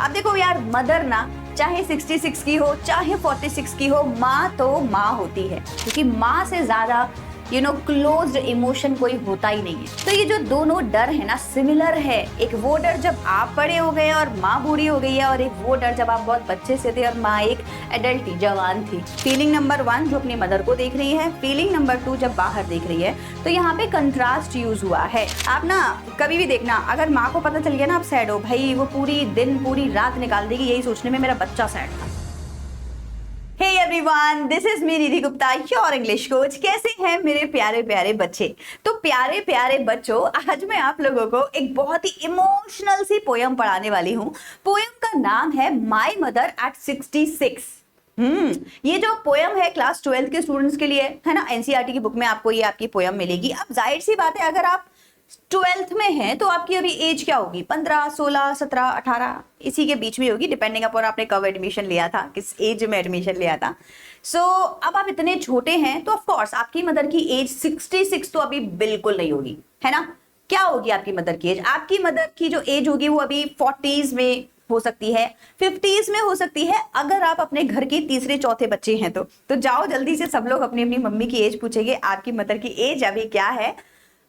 अब देखो यार, मदर ना चाहे 66 की हो चाहे 46 की हो, माँ तो माँ होती है, क्योंकि माँ से ज्यादा क्लोज्ड इमोशन कोई होता ही नहीं है। तो ये जो दोनों डर है ना, सिमिलर है। एक वो डर जब आप बड़े हो गए और माँ बूढ़ी हो गई है, और एक वो डर जब आप बहुत बच्चे से थे और माँ एक एडल्ट थी, जवान थी। फीलिंग नंबर 1 जो अपनी मदर को देख रही है, फीलिंग नंबर 2 जब बाहर देख रही है। तो यहाँ पे कंट्रास्ट यूज हुआ है। आप ना कभी भी देखना, अगर माँ को पता चल गया ना आप सैड हो, भाई वो पूरी दिन पूरी रात निकाल देगी यही सोचने में मेरा बच्चा सैड था। Hey everyone, this is me Nidhi Gupta, your English coach. कैसे हैं मेरे प्यारे प्यारे बच्चे? तो प्यारे प्यारे बच्चों, आज मैं आप लोगों को एक बहुत ही इमोशनल सी पोयम पढ़ाने वाली हूँ। पोयम का नाम है माई मदर एट 66। ये जो पोयम है क्लास 12 के स्टूडेंट्स के लिए है ना। एनसीईआरटी की बुक में आपको ये आपकी पोयम मिलेगी। अब जाहिर सी बात है, अगर आप 12th में हैं तो आपकी अभी एज क्या होगी? 15, 16, 17, 18 इसी के बीच में होगी, डिपेंडिंग अपॉन आपने कब एडमिशन लिया था, किस एज में एडमिशन लिया था। अब आप इतने छोटे हैं तो ऑफ कोर्स आपकी मदर की एज 66 तो अभी बिल्कुल नहीं होगी, है ना। क्या होगी आपकी मदर की एज? आपकी मदर की जो एज होगी वो अभी 40s में हो सकती है, 50s में हो सकती है, अगर आप अपने घर के तीसरे चौथे बच्चे हैं तो जाओ जल्दी से सब लोग अपनी अपनी मम्मी की एज पूछेंगे आपकी मदर की एज अभी क्या है।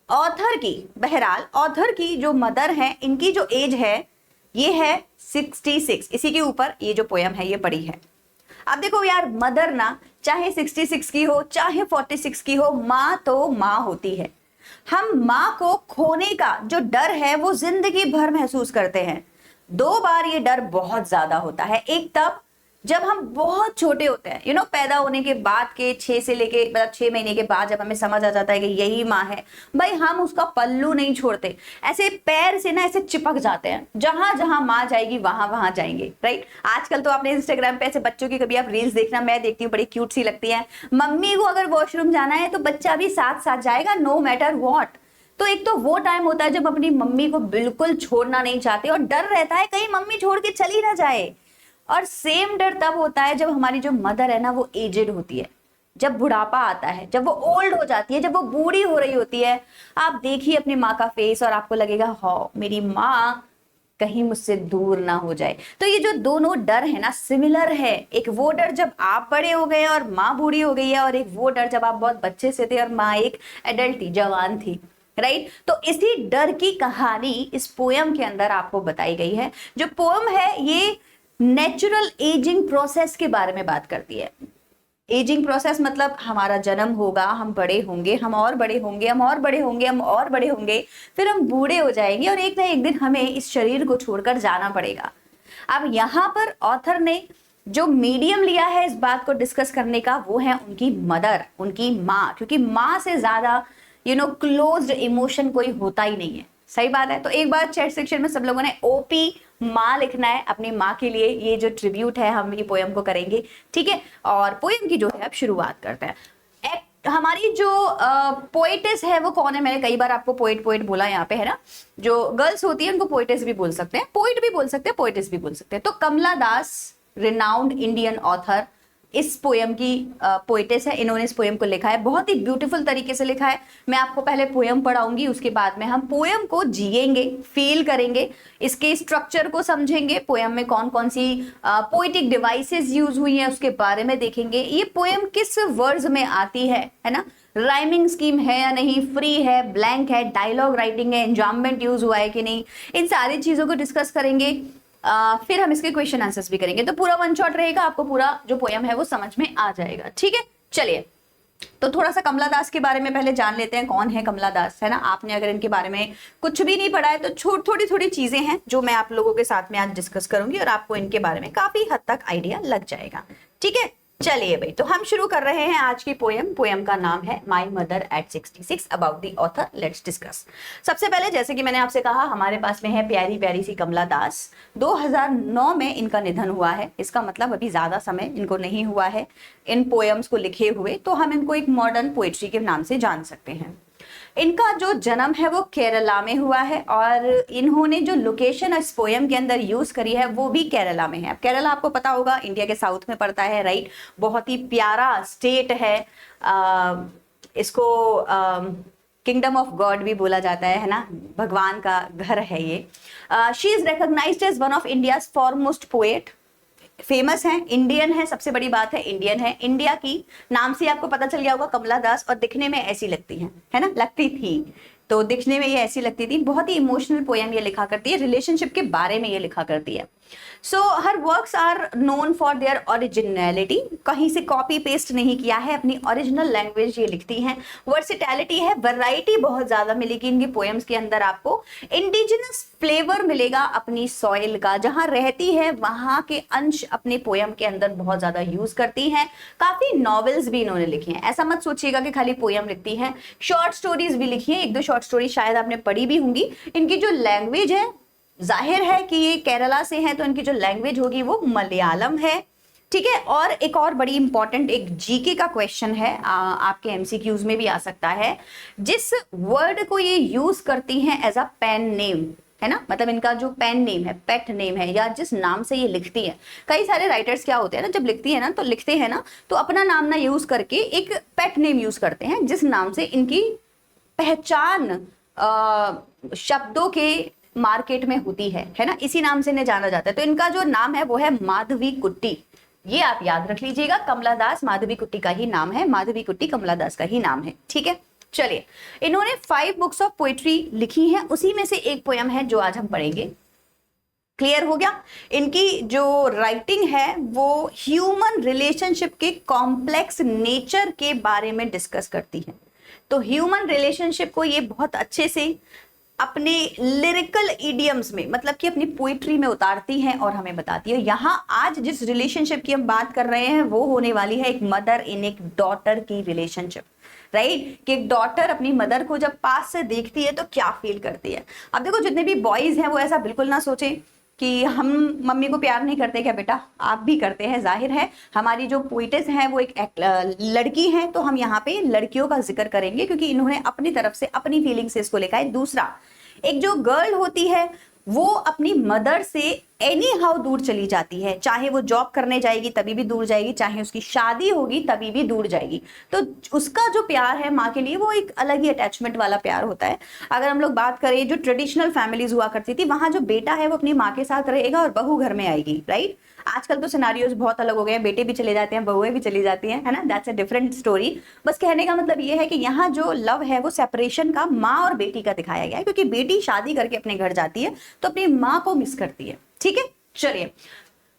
ऑथर की, बहरहाल ऑथर की जो मदर है, इनकी जो एज है ये है 66। इसी के ऊपर ये जो पोयम है ये पड़ी है। अब देखो यार, मदर ना चाहे 66 की हो चाहे 46 की हो, माँ तो माँ होती है। हम माँ को खोने का जो डर है वो जिंदगी भर महसूस करते हैं। 2 बार ये डर बहुत ज्यादा होता है। एक तब जब हम बहुत छोटे होते हैं, पैदा होने के बाद के 6 से लेके मतलब 6 महीने के बाद जब हमें समझ आ जाता है कि यही माँ है, भाई हम उसका पल्लू नहीं छोड़ते, ऐसे पैर से ना ऐसे चिपक जाते हैं, जहां जहां माँ जाएगी वहां वहां जाएंगे, राइट। आजकल तो आपने इंस्टाग्राम पे ऐसे बच्चों की कभी आप रील्स देखना, मैं देखती हूँ, बड़ी क्यूट सी लगती है। मम्मी को अगर वॉशरूम जाना है तो बच्चा भी साथ साथ जाएगा, नो मैटर वॉट। तो एक तो वो टाइम होता है जब अपनी मम्मी को बिल्कुल छोड़ना नहीं चाहते और डर रहता है कहीं मम्मी छोड़ के चली ना जाए। और सेम डर तब होता है जब हमारी जो मदर है ना वो एजेड होती है, जब बुढ़ापा आता है, जब वो ओल्ड हो जाती है, जब वो बूढ़ी हो रही होती है। आप देखिए अपनी माँ का फेस और आपको लगेगा हाँ मेरी माँ कहीं मुझसे दूर ना हो जाए। तो ये जो दोनों डर है ना, सिमिलर है। एक वो डर जब आप बड़े हो गए और माँ बूढ़ी हो गई है, और एक वो डर जब आप बहुत बच्चे से थे और माँ एक एडल्ट थी, जवान थी, राइट। तो इसी डर की कहानी इस पोयम के अंदर आपको बताई गई है। जो पोयम है ये नेचुरल एजिंग प्रोसेस के बारे में बात करती है। एजिंग प्रोसेस मतलब हमारा जन्म होगा, हम बड़े होंगे, हम और बड़े होंगे, हम और बड़े होंगे, हम और बड़े होंगे, फिर हम बूढ़े हो जाएंगे और एक ना एक दिन हमें इस शरीर को छोड़कर जाना पड़ेगा। अब यहाँ पर ऑथर ने जो मीडियम लिया है इस बात को डिस्कस करने का, वो है उनकी मदर, उनकी माँ, क्योंकि माँ से ज्यादा क्लोज्ड इमोशन कोई होता ही नहीं है। सही बात है। तो एक बार चैट सेक्शन में सब लोगों ने ओपी माँ लिखना है अपनी माँ के लिए। ये जो ट्रिब्यूट है हम ये पोयम को करेंगे, ठीक है। और पोयम की जो है अब शुरुआत करते हैं। हमारी जो पोएटिस है वो कौन है? मैंने कई बार आपको पोएट पोएट बोला यहाँ पे, है ना। जो गर्ल्स होती है उनको पोएटिस भी बोल सकते हैं, पोएट भी बोल सकते हैं, पोएटिस भी बोल सकते हैं। तो कमला दास, रिनाउंड इंडियन ऑथर, इस पोयम की पोएटिस है। इन्होंने इस पोयम को लिखा है, बहुत ही ब्यूटीफुल तरीके से लिखा है। मैं आपको पहले पोयम पढ़ाऊंगी, उसके बाद में हम पोयम को जिएंगे, फील करेंगे, इसके स्ट्रक्चर को समझेंगे, पोयम में कौन कौन सी पोएटिक डिवाइसेस यूज हुई हैं उसके बारे में देखेंगे। ये पोयम किस वर्ड्स में आती है ना, राइमिंग स्कीम है या नहीं, फ्री है, ब्लैंक है, डायलॉग राइटिंग है, एंजाममेंट यूज हुआ है कि नहीं, इन सारी चीजों को डिस्कस करेंगे। फिर हम इसके क्वेश्चन आंसर्स भी करेंगे। तो पूरा वन शॉट रहेगा, आपको पूरा जो पोयम है वो समझ में आ जाएगा, ठीक है। चलिए, तो थोड़ा सा कमला दास के बारे में पहले जान लेते हैं। कौन है कमला दास, है ना। आपने अगर इनके बारे में कुछ भी नहीं पढ़ा है तो थोड़ी थोड़ी चीजें हैं जो मैं आप लोगों के साथ में आज डिस्कस करूंगी और आपको इनके बारे में काफी हद तक आइडिया लग जाएगा, ठीक है। चलिए भाई, तो हम शुरू कर रहे हैं आज की पोयम। पोयम का नाम है my mother eight 66। About the author let's discuss. सबसे पहले जैसे कि मैंने आपसे कहा, हमारे पास में है प्यारी प्यारी सी कमला दास। 2009 में इनका निधन हुआ है। इसका मतलब अभी ज्यादा समय इनको नहीं हुआ है इन पोयम्स को लिखे हुए, तो हम इनको एक मॉडर्न पोएट्री के नाम से जान सकते हैं। इनका जो जन्म है वो केरला में हुआ है और इन्होंने जो लोकेशन इस पोयम के अंदर यूज करी है वो भी केरला में है। अब केरला आपको पता होगा इंडिया के साउथ में पड़ता है, राइट। बहुत ही प्यारा स्टेट है। इसको किंगडम ऑफ गॉड भी बोला जाता है ना, भगवान का घर है ये। She is recognised as one of India's foremost poet, famous है, इंडियन है, सबसे बड़ी बात है इंडियन है। इंडिया की नाम से आपको पता चल गया होगा, कमला दास, और दिखने में ऐसी लगती है ना, लगती थी, तो दिखने में ये ऐसी लगती थी। बहुत ही इमोशनल पोएम ये लिखा करती है, रिलेशनशिप के बारे में ये लिखा करती है। So her works are known for their originality, कहीं से कॉपी पेस्ट नहीं किया है, अपनी ओरिजिनल लैंग्वेज ये लिखती हैं। वर्सिटैलिटी है, वैरायटी बहुत ज्यादा मिलेगी इनकी पोएम्स के अंदर आपको। इंडिजिनस फ्लेवर मिलेगा अपनी सॉइल का, जहां रहती है वहां के अंश अपने पोएम के अंदर बहुत ज्यादा यूज करती हैं। काफी नॉवेल्स भी इन्होंने लिखी हैं, ऐसा मत सोचिएगा कि खाली पोएम लिखती हैं, शॉर्ट स्टोरीज भी लिखी हैं, एक दो शॉर्ट स्टोरी शायद आपने पढ़ी भी होंगी। इनकी जो लैंग्वेज है, जाहिर है कि ये केरला से है, तो इनकी जो लैंग्वेज होगी वो मलयालम है, ठीक है। और एक और बड़ी इंपॉर्टेंट एक जीके का क्वेश्चन है, आपके एमसीक्यूज में भी आ सकता है। जिस वर्ड को ये यूज करती हैं एज अ पेन नेम, है ना, मतलब इनका जो पेन नेम है, पेट नेम है, या जिस नाम से ये लिखती है, कई सारे राइटर्स क्या होते हैं ना, जब लिखती है ना तो लिखते हैं ना, तो अपना नाम ना यूज करके एक पेट नेम यूज करते हैं, जिस नाम से इनकी पहचान शब्दों के मार्केट में होती है ना, इसी नाम से इन्हें जाना जाता है। तो इनका जो नाम है वो है माधवी कुट्टी, ये आप याद रख लीजिएगा, कमला दास माधवी कुट्टी का ही नाम है, माधवी कुट्टी कमला दास का ही नाम है, ठीक है। चलिए, इन्होंने 5 बुक्स ऑफ पोएट्री लिखी हैं, उसी में से एक पोयम है जो आज हम पढ़ेंगे। क्लियर हो गया? इनकी जो राइटिंग है वो ह्यूमन रिलेशनशिप के कॉम्प्लेक्स नेचर के बारे में डिस्कस करती है। तो ह्यूमन रिलेशनशिप को ये बहुत अच्छे से अपने लिरिकल इडियम्स में, मतलब कि अपनी पोइट्री में उतारती हैं और हमें बताती है। यहाँ आज जिस रिलेशनशिप की हम बात कर रहे हैं वो होने वाली है एक मदर इन एक डॉटर की रिलेशनशिप, राइट, कि एक डॉटर अपनी मदर को जब पास से देखती है तो क्या फील करती है। अब देखो, जितने भी बॉयज हैं वो ऐसा बिल्कुल ना सोचें कि हम मम्मी को प्यार नहीं करते, क्या बेटा, आप भी करते हैं, जाहिर है। हमारी जो पोइटेस हैं वो एक लड़की है, तो हम यहाँ पे लड़कियों का जिक्र करेंगे क्योंकि इन्होंने अपनी तरफ से अपनी फीलिंग से इसको लिखा है। दूसरा, एक जो गर्ल होती है वो अपनी मदर से एनी हाउ दूर चली जाती है, चाहे वो जॉब करने जाएगी तभी भी दूर जाएगी, चाहे उसकी शादी होगी तभी भी दूर जाएगी। तो उसका जो प्यार है माँ के लिए वो एक अलग ही अटैचमेंट वाला प्यार होता है। अगर हम लोग बात करें जो ट्रेडिशनल फैमिलीज हुआ करती थी, वहां जो बेटा है वो अपनी माँ के साथ रहेगा और बहू घर में आएगी, राइट। आजकल तो सिनारियोज बहुत अलग हो गए हैं, बेटे भी चले जाते हैं, बहुएं भी चली जाती हैं, है ना, दैट्स अ डिफरेंट स्टोरी। बस कहने का मतलब ये है कि यहाँ जो लव है वो सेपरेशन का माँ और बेटी का दिखाया गया है, क्योंकि बेटी शादी करके अपने घर जाती है तो अपनी माँ को मिस करती है, ठीक है। चलिए,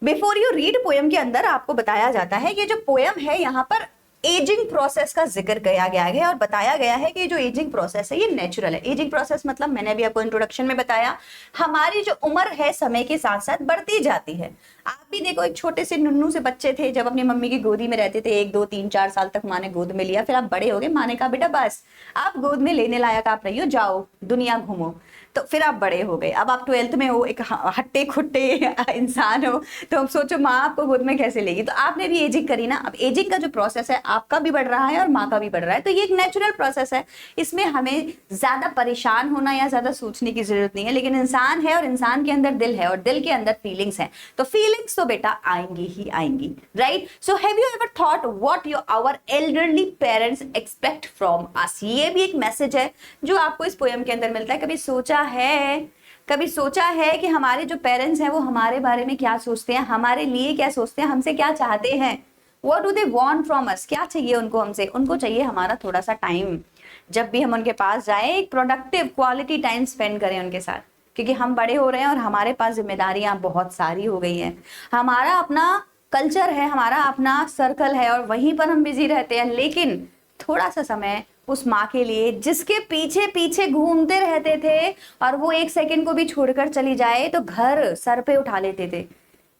बिफोर यू रीड पोएम के अंदर आपको बताया जाता है कि जो पोएम है यहाँ पर एजिंग प्रोसेस का जिक्र किया गया है और बताया गया है कि जो एजिंग प्रोसेस है ये नेचुरल है। एजिंग प्रोसेस मतलब मैंने अभी आपको इंट्रोडक्शन में बताया, हमारी जो उम्र है समय के साथ साथ बढ़ती जाती है। आप भी देखो, एक छोटे से नुन्नू से बच्चे थे, जब अपनी मम्मी की गोदी में रहते थे, 1 2 3 4 साल तक माँ ने गोद में लिया, फिर आप बड़े हो गए, माँ ने कहा बेटा बस आप गोद में लेने लायक आप नहीं हो, जाओ दुनिया घूमो, तो फिर आप बड़े हो गए, अब आप 12th में हो, एक हट्टे खुट्टे इंसान हो, तो अब सोचो माँ आपको गोद में कैसे लेगी। तो आपने भी एजिंग करी ना। अब एजिंग का जो प्रोसेस है आपका भी बढ़ रहा है और माँ का भी बढ़ रहा है, तो ये एक नेचुरल प्रोसेस है, इसमें हमें ज्यादा परेशान होना या ज्यादा सोचने की जरूरत नहीं है। लेकिन इंसान है और इंसान के अंदर दिल है और दिल के अंदर फीलिंग्स है, तो फीलिंग्स तो बेटा आएंगी ही आएंगी, right. So have you ever thought what your our elderly parents expect from us. ये भी एक मैसेज है जो आपको इस पोएम के अंदर मिलता है। कभी सोचा है कि हमारे जो पेरेंट्स हैं वो हमारे बारे में क्या सोचते हैं, हमारे लिए क्या सोचते हैं, हमसे क्या चाहते हैं, what do they want from us, क्या चाहिए उनको हमसे। उनको चाहिए हमारा थोड़ा सा टाइम, जब भी हम उनके पास जाएं एक प्रोडक्टिव क्वालिटी टाइम स्पेंड करें उनके साथ, क्योंकि हम बड़े हो रहे हैं और हमारे पास जिम्मेदारियां बहुत सारी हो गई हैं। हमारा अपना कल्चर है, हमारा अपना सर्कल है और वहीं पर हम बिजी रहते हैं, लेकिन थोड़ा सा समय उस माँ के लिए जिसके पीछे पीछे घूमते रहते थे और वो 1 सेकंड को भी छोड़कर चली जाए तो घर सर पे उठा लेते थे,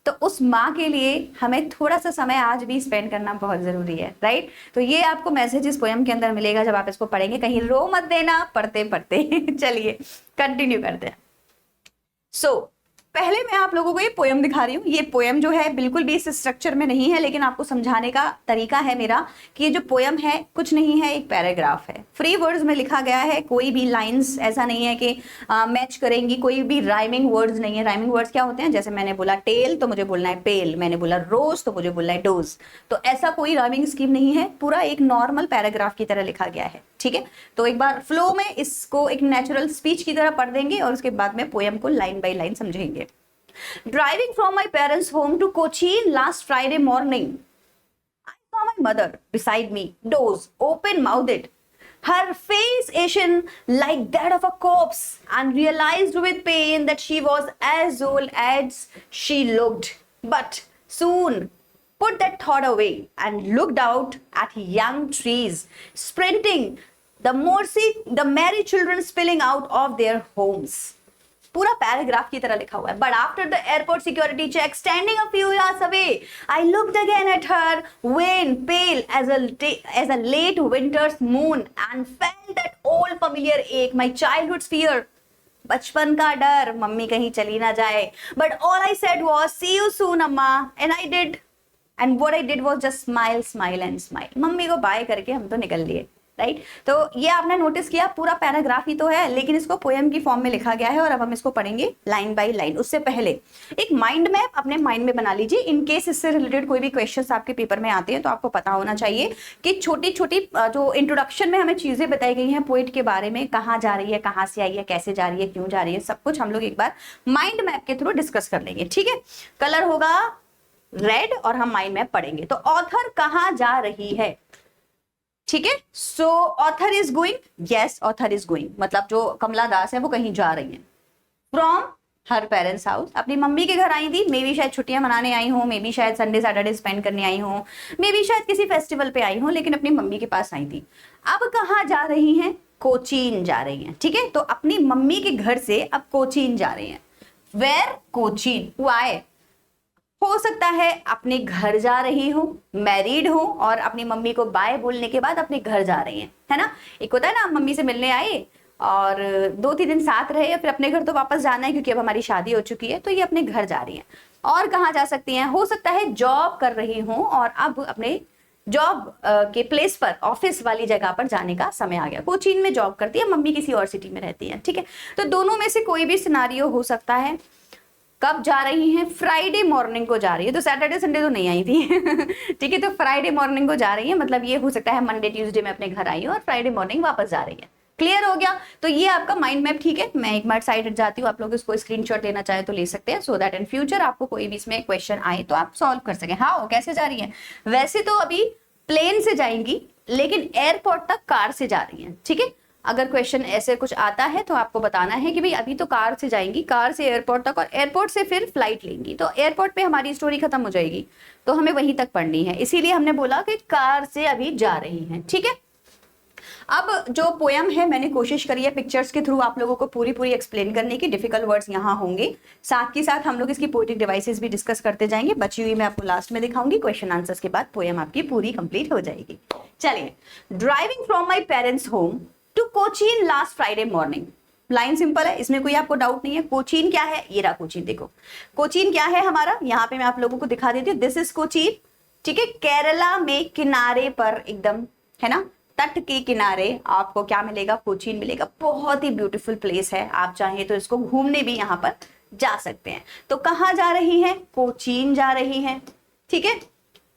तो उस माँ के लिए हमें थोड़ा सा समय आज भी स्पेंड करना बहुत जरूरी है, राइट। तो ये आपको मैसेज इस पोएम के अंदर मिलेगा जब आप इसको पढ़ेंगे, कहीं रो मत देना पढ़ते पढ़ते चलिए कंटिन्यू करते हैं। सो पहले मैं आप लोगों को ये पोयम दिखा रही हूँ। ये पोयम जो है बिल्कुल भी इस स्ट्रक्चर में नहीं है, लेकिन आपको समझाने का तरीका है मेरा कि ये जो पोयम है कुछ नहीं है, एक पैराग्राफ है, फ्री वर्ड्स में लिखा गया है। कोई भी लाइंस ऐसा नहीं है कि मैच करेंगी, कोई भी राइमिंग वर्ड्स नहीं है। राइमिंग वर्ड्स क्या होते हैं, जैसे मैंने बोला टेल तो मुझे बोलना है पेल, मैंने बोला रोज तो मुझे बोलना है डोज। तो ऐसा कोई राइमिंग स्कीम नहीं है, पूरा एक नॉर्मल पैराग्राफ की तरह लिखा गया है। ठीक है, तो एक बार फ्लो में इसको एक नेचुरल स्पीच की तरह पढ़ देंगे और उसके बाद में पोयम को लाइन बाय लाइन समझेंगे। Driving from my parents' home to Cochin last Friday morning, I saw my mother beside me, doze, open-mouthed, her face ashen like that of a corpse, and realized with pain that she was as old as she looked. But soon put that thought away and looked out at young trees sprinting, the merry children spilling out of their homes. पूरा paragraph की तरह लिखा हुआ है। But after the airport security check standing a few yards away, I looked again at her, wan, pale as a late winter's moon, and felt that old familiar ache, my childhood's fear, बचपन का डर, mummy कहीं चली ना जाए। But all I said was, see you soon, अम्मा, and I did. And what I did was just smile, smile and smile. Mummy को bye करके हम तो निकल लिए। राइट तो ये आपने नोटिस किया, पूरा पैराग्राफ ही तो है, लेकिन इसको पोएम की फॉर्म में लिखा गया है और अब हम इसको पढ़ेंगे लाइन बाय लाइन। उससे पहले एक माइंड मैप अपने माइंड में बना लीजिए, इन केस इससे रिलेटेड कोई भी क्वेश्चंस आपके पेपर में आते हैं तो आपको पता होना चाहिए कि छोटी छोटी जो इंट्रोडक्शन में हमें चीजें बताई गई हैं पोएट के बारे में, कहाँ जा रही है, कहाँ से आई है, कैसे जा रही है, क्यों जा रही है, सब कुछ हम लोग एक बार माइंड मैप के थ्रू डिस्कस कर लेंगे। ठीक है, कलर होगा रेड और हम माइंड मैप पढ़ेंगे। तो ऑथर कहाँ जा रही है, ठीक है, सो author is going, yes author is going, मतलब जो कमला दास है वो कहीं जा रही है। फ्रॉम हर पेरेंट्स हाउस, अपनी मम्मी के घर आई थी, मे बी शायद छुट्टियां मनाने आई हूँ, मे बी शायद संडे सैटरडे स्पेंड करने आई हूँ, मे बी शायद किसी फेस्टिवल पे आई हूँ, लेकिन अपनी मम्मी के पास आई थी। अब कहाँ जा रही हैं, कोचीन जा रही हैं। ठीक है, तो अपनी मम्मी के घर से अब कोचीन जा रही हैं। वेयर, कोचीन, वाई, हो सकता है अपने घर जा रही हूँ, मैरिड हूँ और अपनी मम्मी को बाय बोलने के बाद अपने घर जा रही हैं, है ना। एक होता है ना, मम्मी से मिलने आए और 2-3 दिन साथ रहे या फिर अपने घर तो वापस जाना है क्योंकि अब हमारी शादी हो चुकी है, तो ये अपने घर जा रही हैं। और कहाँ जा सकती हैं, हो सकता है जॉब कर रही हूँ और अब अपने जॉब के प्लेस पर, ऑफिस वाली जगह पर जाने का समय आ गया। कोचीन में जॉब करती है, मम्मी किसी और सिटी में रहती है। ठीक है, तो दोनों में से कोई भी सिनारियो हो सकता है। कब जा रही हैं, फ्राइडे मॉर्निंग को जा रही है, तो सैटरडे संडे तो नहीं आई थी। ठीक है, तो फ्राइडे मॉर्निंग को जा रही है, मतलब ये हो सकता है मंडे ट्यूसडे में अपने घर आई हूँ और फ्राइडे मॉर्निंग वापस जा रही है। क्लियर हो गया, तो ये आपका माइंड मैप। ठीक है, मैं एक बार साइड हट जाती हूँ, आप लोग इसको स्क्रीनशॉट लेना चाहे तो ले सकते हैं, सो दैट इन फ्यूचर आपको कोई भी इसमें क्वेश्चन आए तो आप सॉल्व कर सकें। हाँ, वो कैसे जा रही है, वैसे तो अभी प्लेन से जाएंगी लेकिन एयरपोर्ट तक कार से जा रही है। ठीक है, अगर क्वेश्चन ऐसे कुछ आता है तो आपको बताना है कि भाई अभी तो कार से जाएंगी, कार से एयरपोर्ट तक और एयरपोर्ट से फिर फ्लाइट लेंगी, तो एयरपोर्ट पे हमारी स्टोरी खत्म हो जाएगी, तो हमें वहीं तक पढ़नी है, इसीलिए हमने बोला कि कार से अभी जा रही हैं। ठीक है, अब जो पोयम है मैंने कोशिश करी है पिक्चर्स के थ्रू आप लोगों को पूरी एक्सप्लेन करने की। डिफिकल्ट वर्ड्स यहाँ होंगे, साथ ही साथ हम लोग इसकी पोएटिक डिवाइसेस भी डिस्कस करते जाएंगे। बची हुई मैं आपको लास्ट में दिखाऊंगी, क्वेश्चन आंसर्स के बाद पोयम आपकी पूरी कंप्लीट हो जाएगी। चलिए, driving from my parents home to Cochin last Friday morning. Line simple है, इसमें कोई आपको डाउट नहीं है। कोचीन क्या है, ये रहा कोचीन, देखो कोचीन क्या है हमारा, यहाँ पे मैं आप लोगों को दिखा देती हूँ। This is Cochin. ठीक है, केरला में किनारे पर एकदम, है ना, तट के किनारे आपको क्या मिलेगा, कोचीन मिलेगा। बहुत ही ब्यूटीफुल प्लेस है, आप चाहें तो इसको घूमने भी यहाँ पर जा सकते हैं। तो कहाँ जा रही हैं, कोचीन जा रही हैं। ठीक है,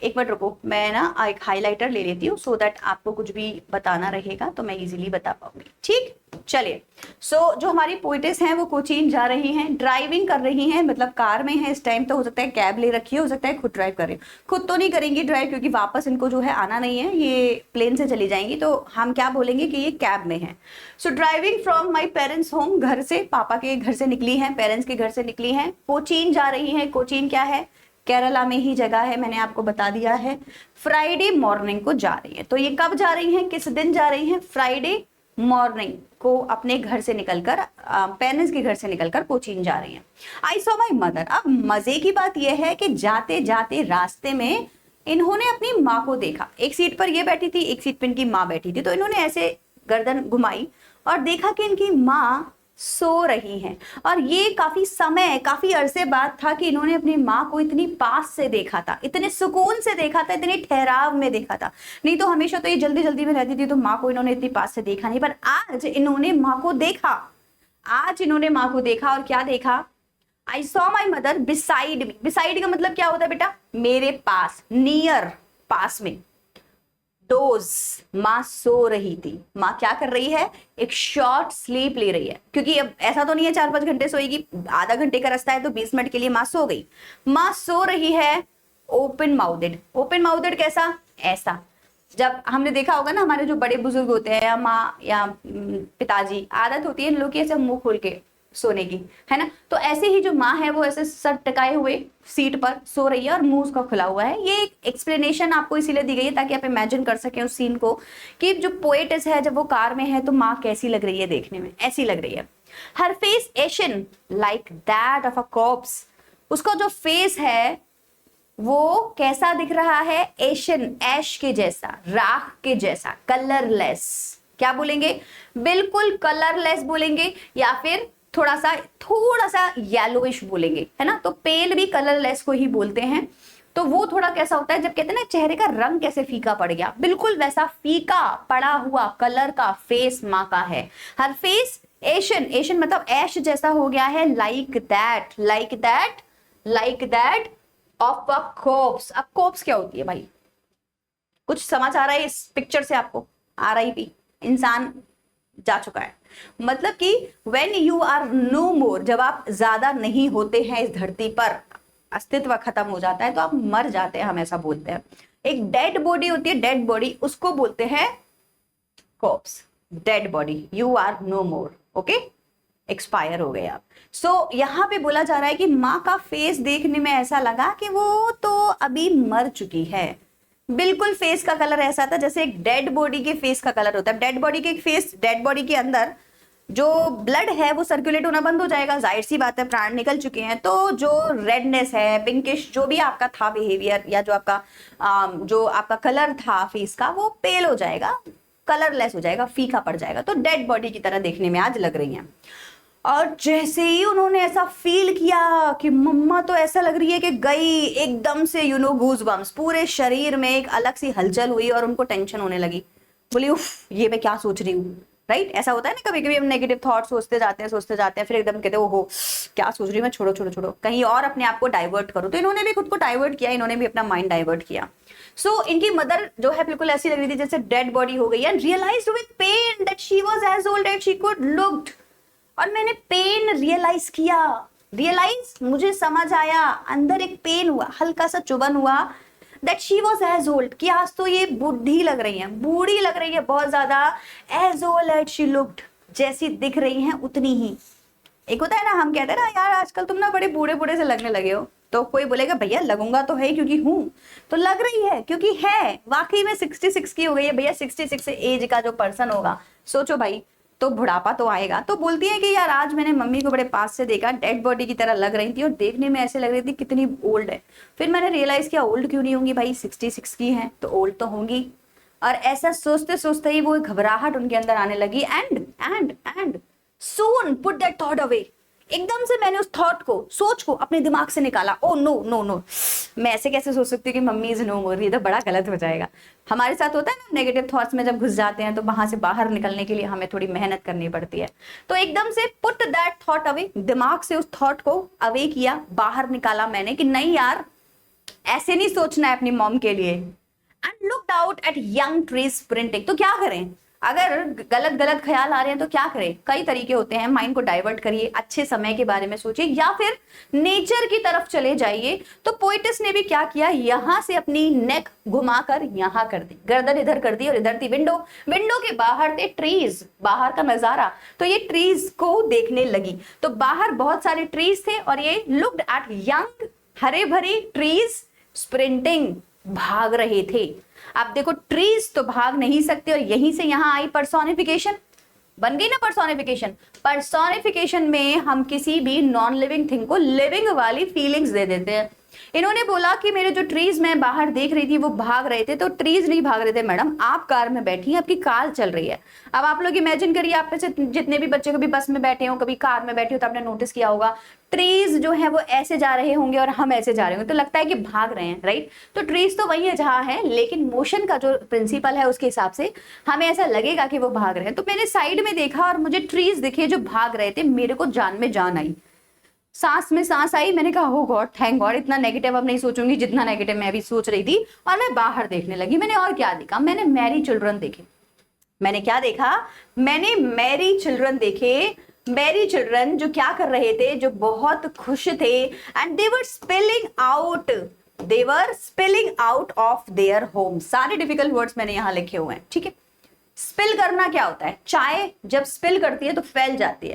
एक मिनट रुको, मैं ना एक हाइलाइटर ले लेती हूँ सो दैट आपको कुछ भी बताना रहेगा तो मैं इजीली बता पाऊंगी। ठीक, चलिए, सो जो हमारी पोइटेस हैं वो कोचीन जा रही हैं, ड्राइविंग कर रही हैं, मतलब कार में है इस टाइम, तो हो सकता है कैब ले रखी है, हो सकता है खुद ड्राइव कर रही है। खुद तो नहीं करेंगी ड्राइव क्योंकि वापस इनको जो है आना नहीं है, ये प्लेन से चली जाएंगी, तो हम क्या बोलेंगे कि ये कैब में है। So driving from my parents home, घर से, पापा के घर से निकली है, पेरेंट्स के घर से निकली है, कोचीन जा रही है। कोचीन क्या है, केरला में ही जगह है, मैंने आपको बता दिया है। फ्राइडे मॉर्निंग को जा रही है, तो ये कब जा रही हैं, किस दिन जा रही हैं, फ्राइडे मॉर्निंग को अपने घर से निकलकर, पेरेंट्स के घर से निकलकर कोचीन जा रही हैं। I saw my mother. अब मजे की बात यह है कि जाते जाते रास्ते में इन्होंने अपनी माँ को देखा। एक सीट पर ये बैठी थी, एक सीट पर इनकी माँ बैठी थी, तो इन्होंने ऐसे गर्दन घुमाई और देखा कि इनकी माँ सो रही हैं। और ये काफी समय, काफी अरसे बाद था कि इन्होंने अपनी माँ को इतनी पास से देखा था, इतने सुकून से देखा था, इतने ठहराव में देखा था। नहीं तो हमेशा तो ये जल्दी जल्दी में रहती थी, तो माँ को इन्होंने इतनी पास से देखा नहीं। पर आज इन्होंने माँ को देखा, आज इन्होंने माँ को देखा। और क्या देखा? I saw my mother beside me. Beside का मतलब क्या होता है बेटा? मेरे पास, नियर, पास में। डोज, माँ सो रही थी। माँ क्या कर रही है? एक शॉर्ट स्लीप ले रही है, क्योंकि अब ऐसा तो नहीं है 4-5 घंटे सोएगी, आधा घंटे का रास्ता है तो 20 मिनट के लिए माँ सो गई। माँ सो रही है ओपन माउथेड। ओपन माउथेड कैसा? ऐसा। जब हमने देखा होगा ना, हमारे जो बड़े बुजुर्ग होते हैं या माँ या पिताजी, आदत होती है इन लोग की ऐसे मुंह खोल के सोने की, है ना। तो ऐसे ही जो माँ है वो ऐसे सर टकाए हुए सीट पर सो रही है और मुंह उसका खुला हुआ है। ये एक एक्सप्लेनेशन आपको इसीलिए दी गई है ताकि आप इमेजिन कर सकें उस सीन को कि जो पोएटिस है जब वो कार में है तो माँ कैसी लग रही है, देखने में ऐसी लग रही है। Her face ashen like that of a corpse. उसका जो फेस है वो कैसा दिख रहा है? एशन, ऐश के जैसा, राख के जैसा, कलरलेस। क्या बोलेंगे? बिल्कुल कलरलेस बोलेंगे, या फिर थोड़ा सा येलोइश बोलेंगे, है ना। तो पेल भी कलरलेस को ही बोलते हैं। तो वो थोड़ा कैसा होता है, जब कहते हैं ना चेहरे का रंग कैसे फीका पड़ गया, बिल्कुल वैसा फीका पड़ा हुआ कलर का फेस माँ का है। हर फेस एशन, एशन मतलब ऐश जैसा हो गया है, like that, like that, like that of a corps. अब कॉर्प्स क्या होती है भाई? कुछ समझ आ रहा है इस पिक्चर से आपको? RIP, इंसान जा चुका है। मतलब कि when you are no more, जब आप ज्यादा नहीं होते हैं इस धरती पर, अस्तित्व खत्म हो जाता है तो आप मर जाते हैं, हम ऐसा बोलते हैं। एक डेड बॉडी होती है, डेड बॉडी, उसको बोलते हैं corpse, dead body, you are no more, okay, expire हो गए आप। सो यहाँ पे बोला जा रहा है कि माँ का फेस देखने में ऐसा लगा कि वो तो अभी मर चुकी है। बिल्कुल फेस का कलर ऐसा था जैसे एक डेड बॉडी के फेस का कलर होता है। डेड बॉडी के फेस, डेड बॉडी के अंदर जो ब्लड है वो सर्कुलेट होना बंद हो जाएगा, जाहिर सी बात है, प्राण निकल चुके हैं। तो जो रेडनेस है, पिंकिश जो भी आपका था बिहेवियर, या जो आपका कलर था फेस का, वो पेल हो जाएगा, कलरलेस हो जाएगा, फीका पड़ जाएगा। तो डेड बॉडी की तरह देखने में आज लग रही हैं। और जैसे ही उन्होंने ऐसा फील किया कि मम्मा तो ऐसा लग रही है कि गई, एकदम से गूज बम्स, पूरे शरीर में एक अलग सी हलचल हुई और उनको टेंशन होने लगी। बोली उफ, ये मैं क्या सोच रही हूँ, राइट। ऐसा होता है ना, कभी कभी हम नेगेटिव थॉट सोचते जाते हैं, फिर एकदम कहते हैं ओहो क्या सोच रही हूँ मैं, छोड़ो छोड़ो छोड़ो, कहीं और अपने आप को डाइवर्ट करो। तो इन्होंने भी खुद को डाइवर्ट किया, इन्होंने भी अपना माइंड डाइवर्ट किया। सो इनकी मदर जो है बिल्कुल ऐसी लग रही थी जैसे डेड बॉडी हो गई, and realized with pain that she was as old as she could looked. और मैंने पेन रियलाइज किया, मुझे समझ आया, अंदर एक पेन हुआ, हल्का सा चुभन हुआ, that she was as old, कि आज तो ये बूढ़ी लग रही है, बूढ़ी लग रही है बहुत ज्यादा, as old as she looked, जैसी दिख रही हैं उतनी ही। एक होता है ना, हम कहते हैं ना यार आजकल तुम ना बड़े बूढ़े बूढ़े से लगने लगे हो, तो कोई बोलेगा भैया लगूंगा तो है क्योंकि हूं, तो लग रही है क्योंकि है, वाकई में 66 की हो गई है भैया। 66 एज का जो पर्सन होगा, सोचो भाई, तो बुढ़ापा तो आएगा। तो बोलती है कि यार आज मैंने मम्मी को बड़े पास से देखा, डेड बॉडी की तरह लग रही थी और देखने में ऐसे लग रही थी कितनी ओल्ड है। फिर मैंने रियलाइज किया ओल्ड क्यों नहीं होंगी भाई, 66 की है तो ओल्ड तो होंगी। और ऐसा सोचते सोचते ही वो घबराहट उनके अंदर आने लगी। And soon put that thought away, एकदम से मैंने उस थॉट को, सोच को अपने दिमाग से निकाला। ओ नो नो नो, मैं ऐसे कैसे सोच सकती हूँ कि मम्मी इज नो मोर, ये तो बड़ा गलत हो जाएगा। हमारे साथ होता है ना, नेगेटिव थॉट्स में जब घुस जाते हैं तो वहां से बाहर निकलने के लिए हमें थोड़ी मेहनत करनी पड़ती है। तो एकदम से पुट दैट थॉट अवे, दिमाग से उस थॉट को अवे किया, बाहर निकाला मैंने कि नहीं यार ऐसे नहीं सोचना है अपनी मॉम के लिए। And looked out at young trees sprinting. तो क्या करें, अगर गलत गलत ख्याल आ रहे हैं तो क्या करें? कई तरीके होते हैं, माइंड को डाइवर्ट करिए, अच्छे समय के बारे में सोचिए, या फिर नेचर की तरफ चले जाइए। तो पोइटिस ने भी क्या किया, यहां से अपनी नेक घुमाकर यहां कर दी, गर्दन इधर कर दी, और इधर थी विंडो, विंडो के बाहर थे ट्रीज, बाहर का नजारा। तो ये ट्रीज को देखने लगी, तो बाहर बहुत सारे ट्रीज थे और ये लुक्ड एट यंग हरे भरे ट्रीज स्प्रिंटिंग, भाग रहे थे। आप देखो ट्रीज तो भाग नहीं सकते, और यहीं से यहां आई पर्सोनिफिकेशन, बन गई ना पर्सोनिफिकेशन। पर्सोनिफिकेशन में हम किसी भी नॉन लिविंग थिंग को लिविंग वाली फीलिंग्स दे देते हैं। इन्होंने बोला कि मेरे जो ट्रीज मैं बाहर देख रही थी वो भाग रहे थे, तो ट्रीज नहीं भाग रहे थे मैडम, आप कार में बैठी हैं, आपकी कार चल रही है। अब आप लोग इमेजिन करिए, आप में से जितने भी बच्चे कभी बस में बैठे हो, कभी कार में बैठे हो, तो आपने नोटिस किया होगा ट्रीज जो है वो ऐसे जा रहे होंगे और हम ऐसे जा रहे होंगे, तो लगता है कि भाग रहे हैं, राइट। तो ट्रीज तो वही है जहां है, लेकिन मोशन का जो प्रिंसिपल है उसके हिसाब से हमें ऐसा लगेगा कि वो भाग रहे हैं। तो मैंने साइड में देखा और मुझे ट्रीज दिखे जो भाग रहे थे, मेरे को जान में जान आई, सांस में सांस आई। मैंने कहा हो गॉड, थैंक गॉड, इतना नेगेटिव अब नहीं सोचूंगी जितना नेगेटिव मैं अभी सोच रही थी। और मैं बाहर देखने लगी। मैंने और क्या देखा, मैंने मैरी चिल्ड्रन देखे। मैंने क्या देखा, मैंने मैरी चिल्ड्रन देखे। मैरी चिल्ड्रन जो क्या कर रहे थे, जो बहुत खुश थे, and they were spilling out of their home. सारे डिफिकल्ट वर्ड्स मैंने यहां लिखे हुए हैं, ठीक है। स्पिल करना क्या होता है, चाय जब स्पिल करती है तो फैल जाती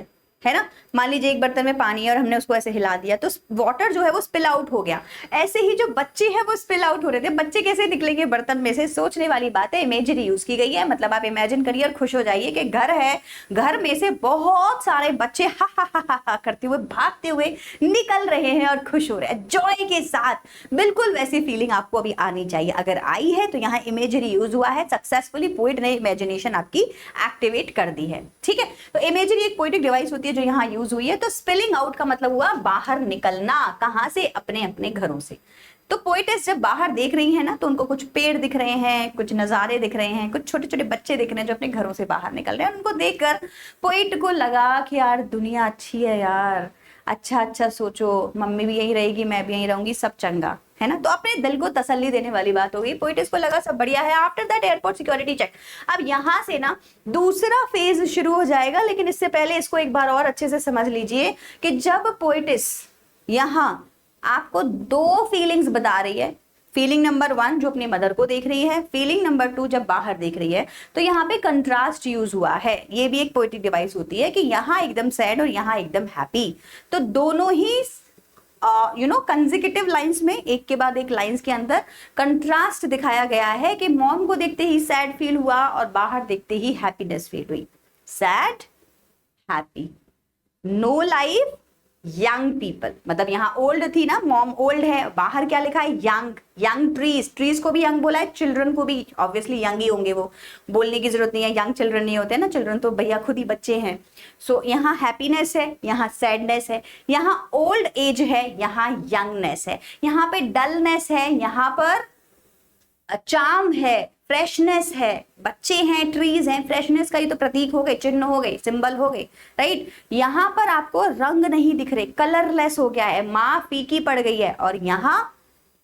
है ना। मान लीजिए एक बर्तन में पानी है और हमने उसको ऐसे हिला दिया तो वाटर जो है वो स्पिल आउट हो गया। ऐसे ही जो बच्चे हैं वो स्पिल आउट हो रहे थे। बच्चे कैसे निकलेंगे बर्तन में से, सोचने वाली बात है। इमेजरी यूज की गई है, मतलब आप इमेजिन करिए और खुश हो जाइए कि घर है, घर में से बहुत सारे बच्चे हा हा हा हा हा करते हुए, भागते हुए निकल रहे हैं और खुश हो रहे हैं जॉय के साथ। बिल्कुल वैसी फीलिंग आपको अभी आनी चाहिए। अगर आई है तो यहाँ इमेजरी यूज हुआ है सक्सेसफुली, पोइट ने इमेजिनेशन आपकी एक्टिवेट कर दी है, ठीक है। तो इमेजरी एक पोइटिक डिवाइस होती है जो यहाँ यूज हुई है। तो स्पिलिंग आउट का मतलब हुआ बाहर निकलना, कहां से, अपने अपने घरों से। तो पोइटेस जब बाहर देख रही है ना, तो उनको कुछ पेड़ दिख रहे हैं, कुछ नजारे दिख रहे हैं, कुछ छोटे छोटे बच्चे दिख रहे हैं जो अपने घरों से बाहर निकल रहे हैं। उनको देखकर पोइट को लगा कि यार दुनिया अच्छी है यार, अच्छा अच्छा सोचो, मम्मी भी यहीं रहेगी, मैं भी यहीं रहूंगी, सब चंगा है ना। तो अपने दिल को तसल्ली देने वाली बात होगी। पोइटिस को लगा सब बढ़िया है। After that airport security check. अब यहां से ना दूसरा फेज शुरू हो जाएगा, लेकिन इससे पहले इसको एक बार और अच्छे से समझ लीजिए कि जब पोइटिस यहां आपको दो फीलिंग्स बता रही है, फीलिंग नंबर 1 जो अपनी मदर को देख रही है, फीलिंग नंबर 2 जब बाहर देख रही है, तो यहाँ पे कंट्रास्ट यूज हुआ है। ये भी एक पोएटिक डिवाइस होती है कि यहाँ एकदम सैड और यहाँ एकदम हैप्पी, तो दोनों ही कंसेक्यूटिव लाइंस में एक के बाद एक लाइंस के अंदर कंट्रास्ट दिखाया गया है कि मॉम को देखते ही सैड फील हुआ और बाहर देखते ही हैप्पीनेस फील हुई। Sad, happy, no life, young people. मतलब यहाँ ओल्ड थी ना, मॉम ओल्ड है, बाहर क्या लिखा है, यंग। यंग ट्रीज को भी यंग बोला है, चिल्ड्रन को भी ऑब्वियसली यंग ही होंगे, वो बोलने की जरूरत नहीं है, यंग चिल्ड्रन नहीं होते ना, चिल्ड्रन तो भैया खुद ही बच्चे हैं। सो यहाँ हैप्पीनेस है, यहाँ सैडनेस है, यहाँ ओल्ड एज है, यहाँ यंगनेस है, यहाँ पे डलनेस है, यहाँ पर चार्म है, फ्रेशनेस है, बच्चे हैं, ट्रीज हैं, फ्रेशनेस का ही तो प्रतीक हो गए, चिन्ह हो गए, सिंबल हो गए, राइट। यहाँ पर आपको रंग नहीं दिख रहे, कलरलेस हो गया है, माँ फीकी पड़ गई है, और यहाँ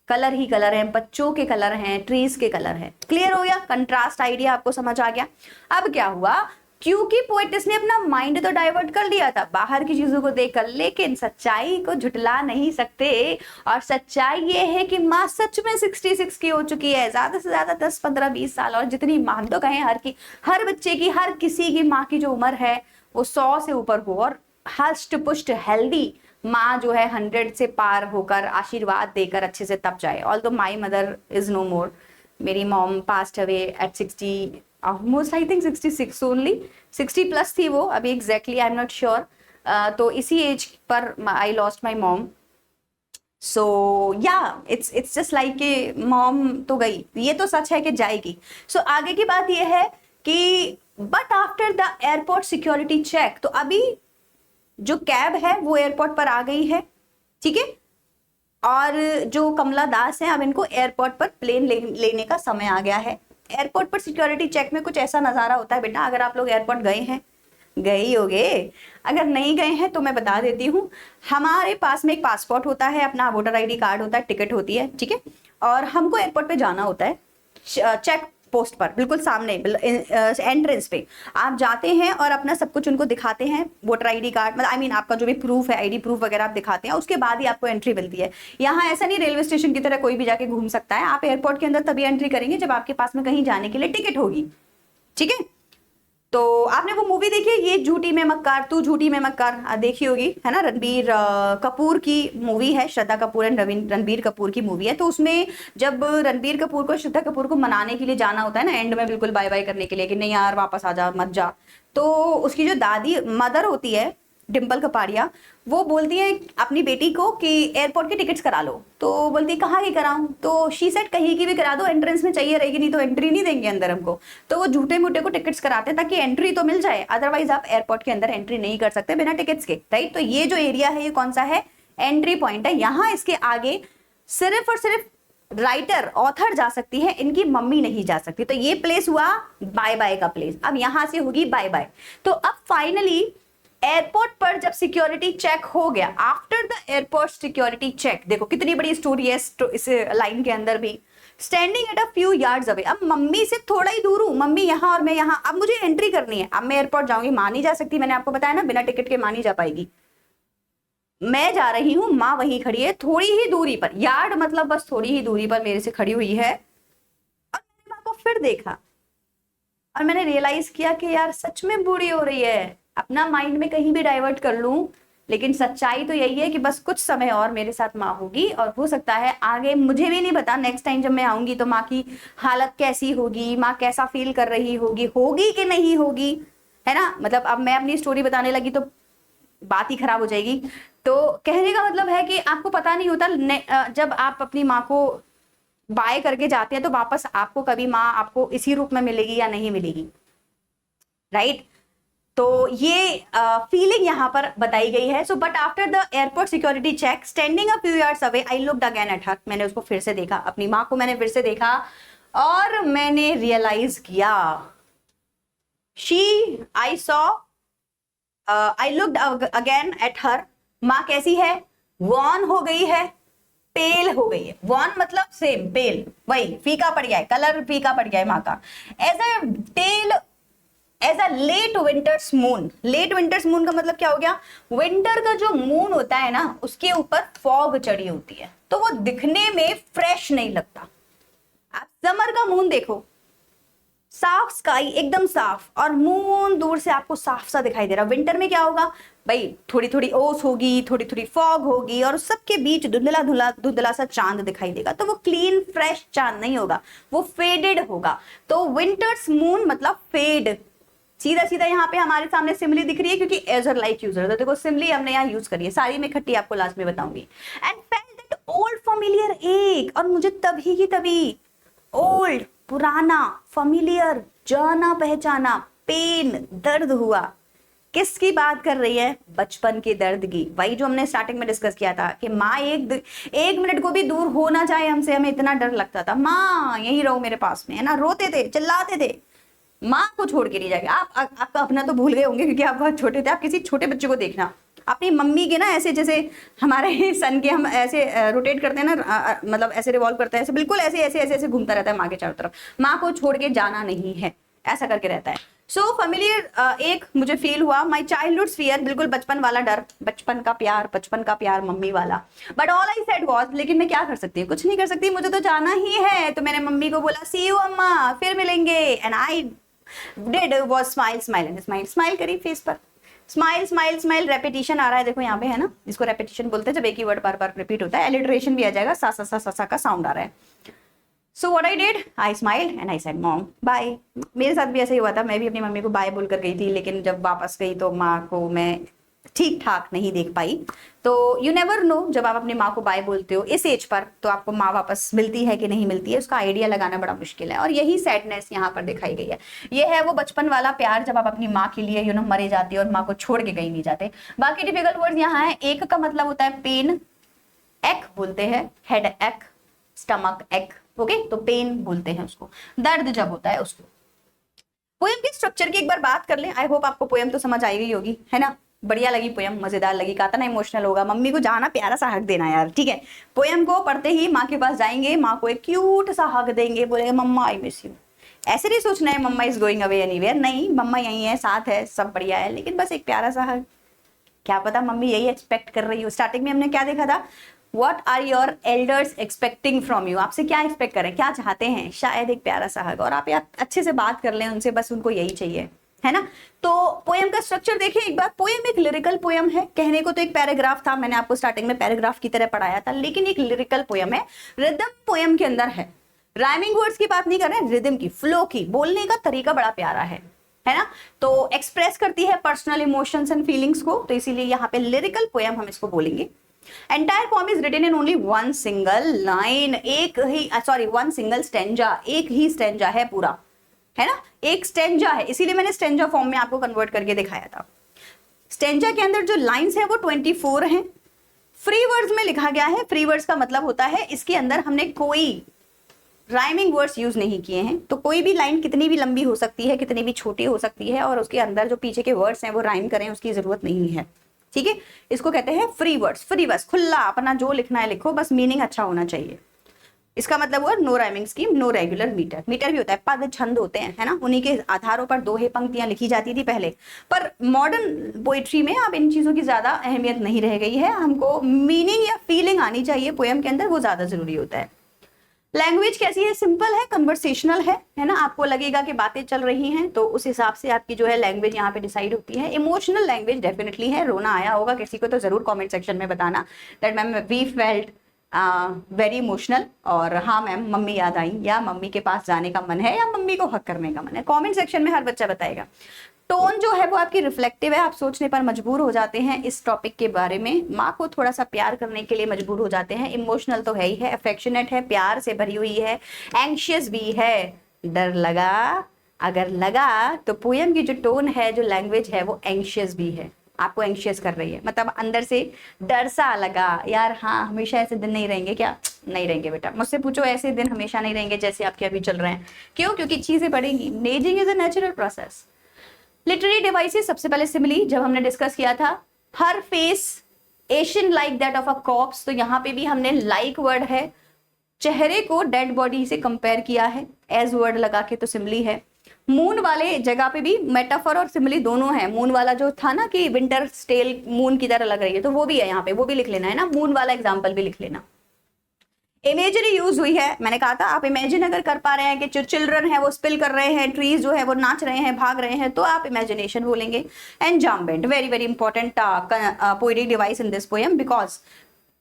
कलर ही कलर है, बच्चों के कलर हैं, ट्रीज के कलर हैं। क्लियर हो गया, कंट्रास्ट आइडिया आपको समझ आ गया। अब क्या हुआ, क्योंकि पोएटिस ने अपना माइंड तो डाइवर्ट कर लिया था बाहर की चीजों को देखकर, लेकिन सच्चाई को झुटला नहीं सकते। और सच्चाई ये है कि माँ सच में 66 की हो चुकी है, ज्यादा से ज्यादा 10, 15, 20 साल, और जितनी माँ तो कहें हर बच्चे की, हर किसी की माँ की जो उम्र है वो 100 से ऊपर हो, और हष्ट पुष्ट हेल्दी माँ जो है 100 से पार होकर आशीर्वाद देकर अच्छे से तब जाए। Although my mother is no more, मेरी mom passed away at 60, almost I think 66 only, 60 plus थी वो, अभी exactly I am not sure. तो इसी as per I lost my mom. So या इट्स जस्ट लाइक कि मॉम तो गई, ये तो सच है कि जाएगी। सो आगे की बात ये है कि but after the airport security check, तो अभी जो कैब है वो एयरपोर्ट पर आ गई है, ठीक है। और जो कमला दास है, अब इनको एयरपोर्ट पर प्लेन लेने का समय आ गया है। एयरपोर्ट पर सिक्योरिटी चेक में कुछ ऐसा नज़ारा होता है बेटा, अगर आप लोग एयरपोर्ट गए हैं, गए ही होगे, अगर नहीं गए हैं तो मैं बता देती हूँ। हमारे पास में एक पासपोर्ट होता है, अपना वोटर आईडी कार्ड होता है, टिकट होती है, ठीक है। और हमको एयरपोर्ट पे जाना होता है, चेक पोस्ट पर बिल्कुल सामने एंट्रेंस पे आप जाते हैं और अपना सब कुछ उनको दिखाते हैं, वोटर आईडी कार्ड, मतलब आई मीन आपका जो भी प्रूफ है, आईडी प्रूफ वगैरह आप दिखाते हैं, उसके बाद ही आपको एंट्री मिलती है। यहाँ ऐसा नहीं रेलवे स्टेशन की तरह कोई भी जाके घूम सकता है, आप एयरपोर्ट के अंदर तभी एंट्री करेंगे जब आपके पास में कहीं जाने के लिए टिकट होगी, ठीक है। तो आपने वो मूवी देखी है, ये झूठी में मक्कार, तू झूठी में मक्कार, देखी होगी, है ना, रणबीर कपूर की मूवी है, श्रद्धा कपूर एंड रणबीर कपूर की मूवी है। तो उसमें जब रणबीर कपूर को श्रद्धा कपूर को मनाने के लिए जाना होता है ना, एंड में बिल्कुल बाय बाय करने के लिए कि नहीं यार वापस आ जा, मत जा, तो उसकी जो दादी मदर होती है डिम्पल कपाड़िया, वो बोलती है अपनी बेटी को कि एयरपोर्ट की टिकट्स करा लो, तो बोलती है कहाँ की कराऊं, तो शी सेड कहीं की भी करा दो, एंट्रेंस में चाहिए रहेगी, नहीं तो एंट्री नहीं देंगे अंदर हमको। तो वो झूठे मूठे को टिकट्स कराते हैं ताकि एंट्री तो मिल जाए, अदरवाइज आप एयरपोर्ट के अंदर एंट्री नहीं कर सकते बिना टिकट्स के, राइट। तो ये जो एरिया है ये कौन सा है, एंट्री पॉइंट है। यहाँ इसके आगे सिर्फ और सिर्फ राइटर ऑथर जा सकती है, इनकी मम्मी नहीं जा सकती। तो ये प्लेस हुआ बाय बाय का प्लेस, अब यहां से होगी बाय बाय। तो अब फाइनली एयरपोर्ट पर जब सिक्योरिटी चेक हो गया, after the airport security check, देखो कितनी बड़ी स्टोरी है इस लाइन के अंदर भी। Standing at a few yards away, अब मम्मी से थोड़ा ही दूर हूं, मम्मी यहाँ और मैं यहाँ, अब मुझे एंट्री करनी है। अब मैं एयरपोर्ट जाऊंगी, मां नहीं जा सकती, मैंने आपको बताया ना बिना टिकट के मां नहीं जा पाएगी। मैं जा रही हूं, माँ वहीं खड़ी है थोड़ी ही दूरी पर, यार्ड मतलब बस थोड़ी ही दूरी पर मेरे से खड़ी हुई है। और मैंने माँ को फिर देखा और मैंने रियलाइज किया कि यार सच में बूढ़ी हो रही है। अपना माइंड में कहीं भी डाइवर्ट कर लूं, लेकिन सच्चाई तो यही है कि बस कुछ समय और मेरे साथ माँ होगी, और हो सकता है आगे, मुझे भी नहीं पता नेक्स्ट टाइम जब मैं आऊंगी तो माँ की हालत कैसी होगी, माँ कैसा फील कर रही होगी कि नहीं होगी, है ना। मतलब अब मैं अपनी स्टोरी बताने लगी तो बात ही खराब हो जाएगी। तो कहने का मतलब है कि आपको पता नहीं होता, जब आप अपनी माँ को बाय करके जाते हैं तो वापस आपको कभी माँ आपको इसी रूप में मिलेगी या नहीं मिलेगी, राइट। तो ये फीलिंग यहाँ पर बताई गई है। So but after the airport security check, standing a few yards away, I looked again at her, मैंने उसको फिर से देखा, अपनी माँ को मैंने फिर से देखा और मैंने रियलाइज किया, I saw, I looked again at हर, माँ कैसी है, वॉन हो गई है, पेल हो गई है। वॉन मतलब सेम, पेल वही, फीका पड़ गया है, कलर फीका पड़ गया है माँ का। As a pale as a late winter's moon, late winter's moon का मतलब क्या हो गया, विंटर का जो मून होता है ना उसके ऊपर फॉग चढ़ी होती है, तो वो दिखने में फ्रेश नहीं लगता। आप समर का मून देखो, साफ स्काई एकदम साफ, और मून दूर से आपको साफ सा दिखाई दे रहा। विंटर में क्या होगा भाई, थोड़ी थोड़ी ओस होगी, थोड़ी थोड़ी फॉग होगी, और सबके बीच धुंधला धुंधला सा चांद दिखाई देगा। तो वो क्लीन फ्रेश चांद नहीं होगा, वो फेडेड होगा। तो विंटर्स मून मतलब फेड। सीधा सीधा यहाँ पे हमारे सामने सिमली दिख रही है क्योंकि एजर लाइक यूजर, तो देखो सिमली हमने यहाँ यूज करी है, सारी में इकट्ठी आपको लास्ट में बताऊंगी। And felt that old familiar एक, और मुझे तभी की तभी ओल्ड पुराना, फैमिलियर जाना पहचाना, पेन दर्द हुआ। किसकी बात कर रही है, बचपन के दर्द की। वही जो हमने स्टार्टिंग में डिस्कस किया था कि माँ एक मिनट को भी दूर हो ना जाए हमसे, हमें इतना डर लगता था, माँ यही रहो मेरे पास में, है ना, रोते थे चिल्लाते थे, माँ को छोड़ के नहीं जाएगी। आपका अपना तो भूल गए होंगे क्योंकि आप बहुत छोटे थे। आप किसी छोटे बच्चे को देखना, अपनी मम्मी के ना ऐसे, जैसे हमारे सन के हम ऐसे रोटेट करते हैं ना, मतलब ऐसे रिवॉल्व करते हैं, ऐसे बिल्कुल ऐसे ऐसे ऐसे ऐसे घूमता रहता है माँ के चारों तरफ। माँ को छोड़ के जाना नहीं है, ऐसा करके रहता है। सो फैमिलियर एक मुझे फील हुआ, माई चाइल्डहुड फियर, बिल्कुल बचपन वाला डर, बचपन का प्यार मम्मी वाला। But all I said was, लेकिन मैं क्या कर सकती हूँ, कुछ नहीं कर सकती, मुझे तो जाना ही है। तो मैंने मम्मी को बोला सी यू अम्मा, फिर मिलेंगे। And I did was smile करी फेस पर, स्माइल रेपिटेशन आ रहा है, देखो यहाँ पे है ना, इसको रेपिटेशन बोलते हैं जब एक ही वर्ड बार बार रिपीट होता है। एलिटरेशन भी आ जाएगा, सा सा सा सा सा का साउंड आ रहा है। So what I did, I smiled and I said mom bye. मेरे साथ भी ऐसा ही हुआ था, मैं भी अपनी मम्मी को बाय बोल कर गई थी, लेकिन जब वापस गई तो माँ को मैं ठीक ठाक नहीं देख पाई। तो यू नेवर नो, जब आप अपनी माँ को बाय बोलते हो इस एज पर, तो आपको माँ वापस मिलती है कि नहीं मिलती है, उसका आइडिया लगाना बड़ा मुश्किल है। और यही सैडनेस यहाँ पर दिखाई गई है। ये है वो बचपन वाला प्यार जब आप अपनी माँ के लिए मरे जाते हो और माँ को छोड़ के कहीं नहीं जाते। बाकी डिफिकल्ट वर्ड यहाँ है। एक का मतलब होता है पेन, एक बोलते हैं हेड एक, स्टमक एक, ओके, तो पेन बोलते हैं उसको, दर्द जब होता है उसको। पोएम के स्ट्रक्चर की एक बार बात कर लें। आई होप आपको पोएम तो समझ आई गई होगी, है ना। बढ़िया लगी पोएम, मजेदार लगी, कहा था ना इमोशनल होगा। मम्मी को जाना प्यारा सा हक देना यार, ठीक है। पोएम को पढ़ते ही माँ के पास जाएंगे, माँ को एक क्यूट सा हक देंगे, बोलेंगे मम्मा आई मिस यू। ऐसे नहीं सोचना है मम्मा इज गोइंग अवे एनीवेयर, नहीं, मम्मा यही है, साथ है, सब बढ़िया है, लेकिन बस एक प्यारा सा हक। क्या पता मम्मी यही एक्सपेक्ट कर रही हो। स्टार्टिंग में हमने क्या देखा था, What are your elders expecting from you? आपसे क्या एक्सपेक्ट करें, क्या चाहते हैं, शायद एक प्यारा सा हग, और आप यार अच्छे से बात कर लें उनसे, बस उनको यही चाहिए, है ना। तो पोएम का स्ट्रक्चर देखिए एक बार। पोएम एक लिरिकल पोएम है, कहने को तो एक पैराग्राफ था, मैंने आपको स्टार्टिंग में पैराग्राफ की तरह पढ़ाया था, लेकिन एक लिरिकल पोएम है। रिदम पोएम के अंदर है, राइमिंग वर्ड्स की बात नहीं कर रहे हैं, रिदम की, फ्लो की, बोलने का तरीका बड़ा प्यारा है है ना। तो एक्सप्रेस करती है पर्सनल इमोशंस एंड फीलिंग्स को, तो इसीलिए यहाँ पे लिरिकल पोएम हम इसको बोलेंगे। Entire poem is written in only one single line, एक ही वन सिंगल स्टेंजा, एक ही स्टेंजा है पूरा, है ना, एक स्टेंजा है, इसीलिए मैंने स्टेंजा फॉर्म में आपको कन्वर्ट करके दिखाया था। स्टेंजा के अंदर जो लाइंस है वो 24 हैं। फ्री वर्ड्स में लिखा गया है, फ्री वर्ड्स का मतलब होता है इसके अंदर हमने कोई राइमिंग वर्ड्स यूज नहीं किए हैं, तो कोई भी लाइन कितनी भी लंबी हो सकती है, कितनी भी छोटी हो सकती है, और उसके अंदर जो पीछे के वर्ड्स हैं वो राइम करें उसकी जरूरत नहीं है, ठीक है। इसको कहते हैं फ्री वर्ड्स, फ्री वर्ड्स, खुला अपना जो लिखना है लिखो, बस मीनिंग अच्छा होना चाहिए। इसका मतलब हुआ no rhyming scheme, no regular meter. Meter भी होता है, पद छंद होते हैं, है ना, उन्हीं के आधारों पर दोहे पंक्तियां लिखी जाती थी पहले, पर मॉडर्न पोइट्री में अब इन चीजों की ज्यादा अहमियत नहीं रह गई है। हमको मीनिंग या फीलिंग आनी चाहिए पोएम के अंदर, वो ज्यादा जरूरी होता है। लैंग्वेज कैसी है, सिंपल है, कन्वर्सेशनल है ना, आपको लगेगा कि बातें चल रही हैं, तो उस हिसाब से आपकी जो है लैंग्वेज यहाँ पे डिसाइड होती है। इमोशनल लैंग्वेज डेफिनेटली है, रोना आया होगा किसी को तो जरूर कमेंट सेक्शन में बताना that ma'am we felt very emotional, और हाँ मैम मम्मी याद आई, या मम्मी के पास जाने का मन है, या मम्मी को हक करने का मन है। कमेंट सेक्शन में हर बच्चा बताएगा। टोन जो है वो आपकी रिफ्लेक्टिव है, आप सोचने पर मजबूर हो जाते हैं इस टॉपिक के बारे में, माँ को थोड़ा सा प्यार करने के लिए मजबूर हो जाते हैं। इमोशनल तो है ही है, अफेक्शनेट है, प्यार से भरी हुई है, एंग्शियस भी है। डर लगा, अगर लगा तो पोयम की जो टोन है, जो लैंग्वेज है वो एंग्शियस भी है, आपको एंग्शियस कर रही है, मतलब अंदर से डर सा लगा, यार हाँ हमेशा ऐसे दिन नहीं रहेंगे क्या, नहीं रहेंगे बेटा, मुझसे पूछो ऐसे दिन हमेशा नहीं रहेंगे जैसे आपके अभी चल रहे हैं। क्यों? क्योंकि चीजें बढ़ेंगी, aging is a natural process. Literary devices, सबसे पहले सिमिली जब हमने डिस्कस किया था, her face ashen like that of a corpse, तो यहाँ पे भी हमने लाइक वर्ड है, चेहरे को डेड बॉडी से कंपेयर किया है, एज वर्ड लगा के तो सिमिली है। मून वाले जगह पे भी मेटाफर और सिमिली दोनों है। मून वाला जो था ना कि विंटर स्टेल मून की तरह लग रही है, तो वो भी है यहाँ पे, वो भी लिख लेना है ना, मून वाला एग्जाम्पल भी लिख लेना। इमेजरी यूज हुई है, मैंने कहा था आप इमेजिन अगर कर पा रहे हैं कि जो चिल्ड्रन है वो स्पिल कर रहे हैं, ट्रीज जो है वो नाच रहे हैं, भाग रहे हैं, तो आप इमेजिनेशन बोलेंगे। Enjambment, very very important poetic device in this poem, because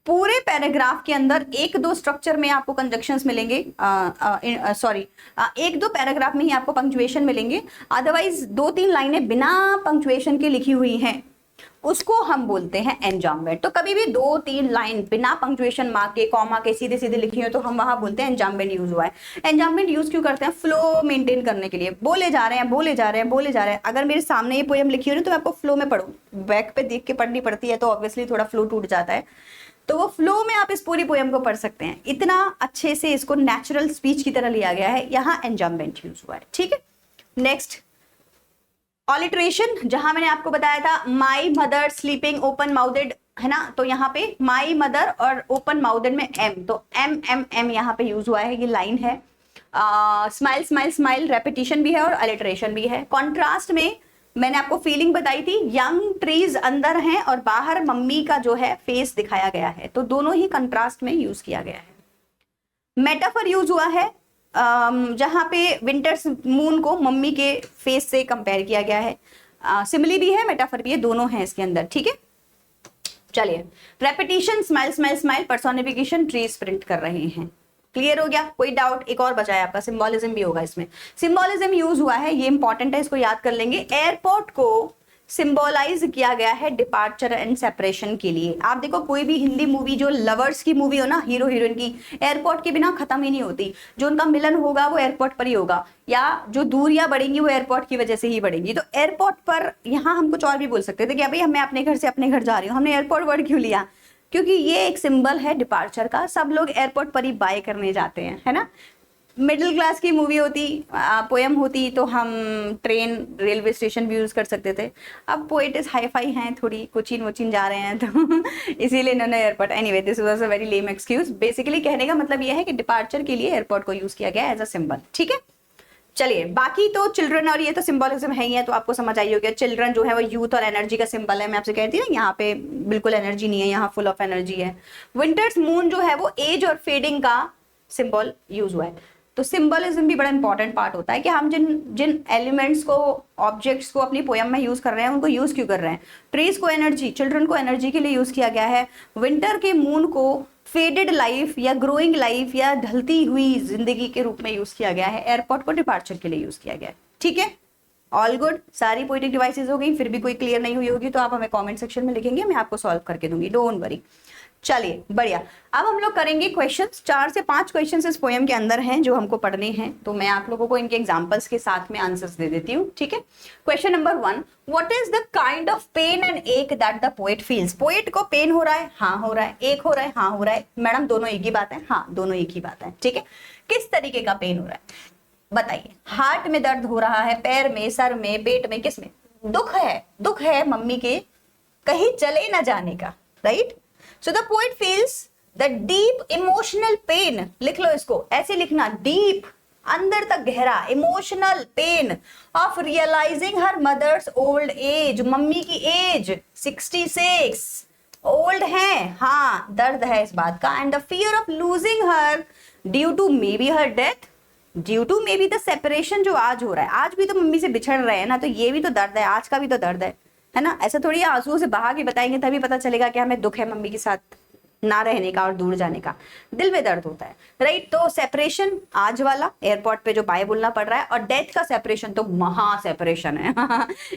पूरे पैराग्राफ के अंदर एक दो स्ट्रक्चर में आपको कंजक्शंस मिलेंगे, एक दो पैराग्राफ में ही आपको पंक्चुएशन मिलेंगे, अदरवाइज 2-3 लाइनें बिना पंक्चुएशन के लिखी हुई हैं, उसको हम बोलते हैं एंजाम्बमेंट। तो कभी भी 2-3 लाइन बिना पंक्चुएशन मार्क के, कॉमा के, सीधे सीधे लिखी हो तो हम वहां बोलते हैं एंजाम्बमेंट यूज हुआ है। एंजाम्बमेंट यूज क्यों करते हैं? फ्लो मेंटेन करने के लिए, बोले जा रहे हैं बोले जा रहे हैं बोले जा रहे हैं। अगर मेरे सामने ये पोएम लिखी हो ना तो मैं आपको फ्लो में पढ़ूं, बैक पे देख के पढ़नी पड़ती है तो ऑब्वियसली थोड़ा फ्लो टूट जाता है, तो वो फ्लो में आप इस पूरी पोएम को पढ़ सकते हैं। इतना अच्छे से इसको नेचुरल स्पीच की तरह लिया गया है, यहाँ एंजाम्बमेंट यूज हुआ है, ठीक है। नेक्स्ट ऑलिट्रेशन, जहां मैंने आपको बताया था my mother sleeping open mouthed, है ना, तो यहाँ पे माई मदर और ओपन माउथेड में एम, तो एम एम एम यहाँ पे यूज हुआ है, ये लाइन है। स्माइल स्माइल स्माइल रेपिटेशन भी है और अलिट्रेशन भी है। कॉन्ट्रास्ट में मैंने आपको फीलिंग बताई थी, यंग ट्रीज अंदर हैं और बाहर मम्मी का जो है फेस दिखाया गया है, तो दोनों ही कंट्रास्ट में यूज किया गया है। मेटाफर यूज हुआ है, जहां पे विंटर्स मून को मम्मी के फेस से कंपेयर किया गया है। सिमिली भी है, मेटाफर भी है, दोनों हैं इसके अंदर, ठीक है। चलिए, repetition, smile smile smile, personification, trees print कर रहे हैं। क्लियर हो गया? कोई डाउट? एक और बचा है आपका, सिंबोलिज्म भी होगा इसमें। सिंबोलिज्म यूज हुआ है, ये इंपॉर्टेंट है, इसको याद कर लेंगे। एयरपोर्ट को सिंबोलाइज किया गया है डिपार्चर एंड सेपरेशन के लिए। आप देखो कोई भी हिंदी मूवी जो लवर्स की मूवी हो ना, हीरो हीरोइन की, एयरपोर्ट के बिना खत्म ही नहीं होती। जो उनका मिलन होगा वो एयरपोर्ट पर ही होगा, या जो दूरियां बढ़ेंगी वो एयरपोर्ट की वजह से ही बढ़ेंगी। तो एयरपोर्ट पर, यहाँ हम कुछ और भी बोल सकते थे कि भाई मैं अपने घर से अपने घर जा रही हूँ, हमने एयरपोर्ट वर्ड क्यों लिया? क्योंकि ये एक सिंबल है डिपार्चर का, सब लोग एयरपोर्ट पर ही बाय करने जाते हैं, है ना। मिडिल क्लास की मूवी होती, पोएम होती, तो हम ट्रेन रेलवे स्टेशन भी यूज कर सकते थे। अब पोएटिस हाई फाई हैं, थोड़ी कोचिन वोचिन जा रहे हैं तो इसीलिए इन्होंने airport. Anyway, this was a very lame excuse. Basically कहने का मतलब यह है कि डिपार्चर के लिए एयरपोर्ट को यूज किया गया एज अ सिंबल, ठीक है। चलिए, बाकी तो चिल्ड्रन और ये तो सिंबोलिज्म है ही है, तो आपको समझ आई होगी। चिल्ड्रन जो है वो यूथ और एनर्जी का सिंबल है। मैं आपसे कहती ना, यहाँ पे बिल्कुल एनर्जी नहीं है, यहाँ फुल ऑफ एनर्जी है। विंटर्स मून जो है वो एज और फेडिंग का सिंबल यूज हुआ है। तो सिंबलिज्म भी बड़ा इंपॉर्टेंट पार्ट होता है कि हम जिन जिन एलिमेंट्स को, ऑब्जेक्ट्स को अपनी पोएम में यूज कर रहे हैं, उनको यूज क्यों कर रहे हैं। ट्रीज को एनर्जी, चिल्ड्रन को एनर्जी के लिए यूज किया गया है। विंटर के मून को फेडेड लाइफ या ग्रोइंग लाइफ या ढलती हुई जिंदगी के रूप में यूज किया गया है। एयरपोर्ट को डिपार्चर के लिए यूज किया गया है, ठीक है। ऑल गुड, सारी पोएटिक डिवाइसेस हो गई, फिर भी कोई क्लियर नहीं हुई होगी तो आप हमें कमेंट सेक्शन में लिखेंगे, मैं आपको सॉल्व करके दूंगी, डोंट वरी। चलिए बढ़िया, अब हम लोग करेंगे क्वेश्चंस। 4 से 5 क्वेश्चंस इस पोएम के अंदर हैं जो हमको पढ़ने हैं, तो मैं आप लोगों को इनके एग्जांपल्स के साथ में आंसर्स दे देती हूँ, ठीक है। Question number 1, what is the kind of pain and ache that the poet feels. Poet को पेन हो रहा है, हाँ हो रहा है, एक हो रहा है, हाँ हो रहा है। मैडम दोनों एक ही बात है, हाँ दोनों एक ही बात है, ठीक है। किस तरीके का पेन हो रहा है बताइए। हार्ट में दर्द हो रहा है, पैर में, सर में, पेट में, किस में? दुख है, दुख है मम्मी के कहीं चले ना जाने का, right. So the poet feels the deep emotional pain, लिख लो इसको ऐसे लिखना, डीप अंदर तक गहरा emotional pain of realizing her mother's old age, mummy की एज 66 ओल्ड है, हाँ दर्द है इस बात का। And the fear of losing her due to maybe her death, due to maybe the separation जो आज हो रहा है, आज भी तो मम्मी से बिछड़ रहे हैं ना, तो ये भी तो दर्द है, आज का भी तो दर्द है ना। ऐसा थोड़ी आंसुओं से बहा के बताएंगे तभी पता चलेगा कि हमें दुख है मम्मी के साथ ना रहने का और दूर जाने का, दिल में दर्द होता है, राइट। तो सेपरेशन आज वाला एयरपोर्ट पे जो बाय बोलना पड़ रहा है, और डेथ का सेपरेशन तो महा सेपरेशन है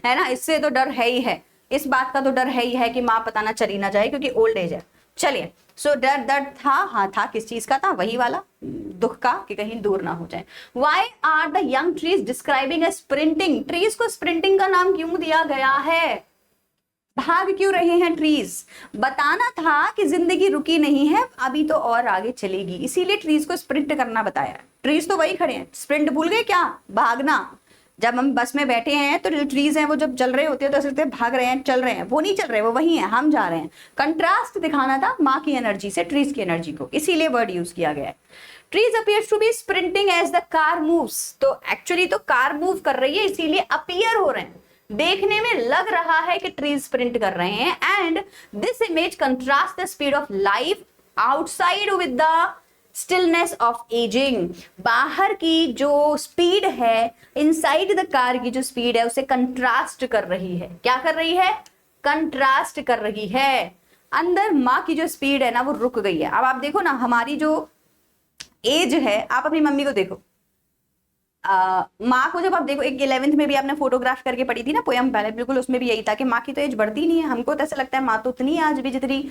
है ना, इससे तो डर है ही है, इस बात का तो डर है ही है कि माँ पता ना चली ना जाए क्योंकि ओल्ड एज है। चलिए, सो डर दर्द था, हाँ था, किस चीज का था? वही वाला दुख का कि कहीं दूर ना हो जाए। Why are the young trees describing as sprinting? Trees को स्प्रिंटिंग का नाम क्यों दिया गया है? भाग क्यों रहे हैं ट्रीज? बताना था कि जिंदगी रुकी नहीं है, अभी तो और आगे चलेगी, इसीलिए ट्रीज को स्प्रिंट करना बताया। ट्रीज तो वही खड़े हैं, स्प्रिंट भूल गए क्या? भागना। जब हम बस में बैठे हैं तो जो ट्रीज हैं वो जब चल रहे होते हैं तो ऐसे लगता है भाग रहे हैं, चल रहे हैं, वो नहीं चल रहे, वो वही हैं, हम जा रहे हैं। कंट्रास्ट दिखाना था माँ की एनर्जी से ट्रीज की एनर्जी को, इसीलिए वर्ड यूज किया गया है। Trees appears to be sprinting as the car moves, तो एक्चुअली तो कार मूव कर रही है इसीलिए अपीयर हो रहे हैं, देखने में लग रहा है कि ट्रीज स्प्रिंट कर रहे हैं। And this image contrast the speed of life outside with the stillness of ageing, बाहर की जो स्पीड है, इनसाइड द कार की जो स्पीड है उसे कंट्रास्ट कर रही है। क्या कर रही है? कंट्रास्ट कर रही है। अंदर माँ की जो स्पीड है ना वो रुक गई है। अब आप देखो ना, हमारी जो एज है, आप अपनी मम्मी को देखो, माँ को जब आप देखो, एक 11th में भी आपने फोटोग्राफ करके पढ़ी थी ना पोयम पहले, बिल्कुल उसमें भी यही था कि माँ की तो एज बढ़ती नहीं है। हमको तो ऐसा लगता है माँ तो उतनी आज भी जितनी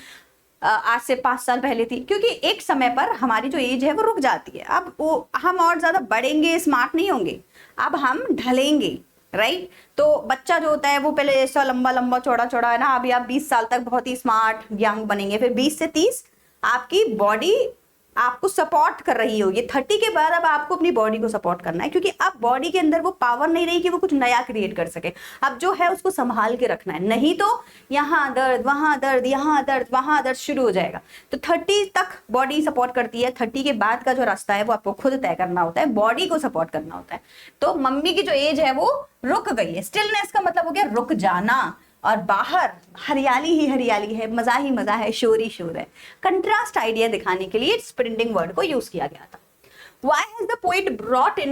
आज से 5 साल पहले थी, क्योंकि एक समय पर हमारी जो एज है वो रुक जाती है। अब वो हम और ज्यादा बढ़ेंगे, स्मार्ट नहीं होंगे, अब हम ढलेंगे, राइट। तो बच्चा जो होता है वो पहले ऐसा लंबा लंबा चौड़ा चौड़ा है ना, अभी आप 20 साल तक बहुत ही स्मार्ट यंग बनेंगे, फिर 20 से 30 आपकी बॉडी आपको सपोर्ट कर रही होगी। 30 के बाद अब आपको अपनी बॉडी को सपोर्ट करना है, क्योंकि अब बॉडी के अंदर वो पावर नहीं रही कि वो कुछ नया क्रिएट कर सके। अब जो है उसको संभाल के रखना है, नहीं तो यहाँ दर्द, वहां दर्द, यहाँ दर्द, वहां दर्द शुरू हो जाएगा। तो 30 तक बॉडी सपोर्ट करती है, 30 के बाद का जो रास्ता है वो आपको खुद तय करना होता है, बॉडी को सपोर्ट करना होता है। तो मम्मी की जो एज है वो रुक गई है। स्टिलनेस का मतलब हो गया रुक जाना, और बाहर हरियाली ही हरियाली है, मजा ही मजा है, शोर ही शोर है। कंट्रास्ट आइडिया दिखाने के लिए स्प्रिंटिंग वर्ड को यूज किया गया था। Why has the poet brought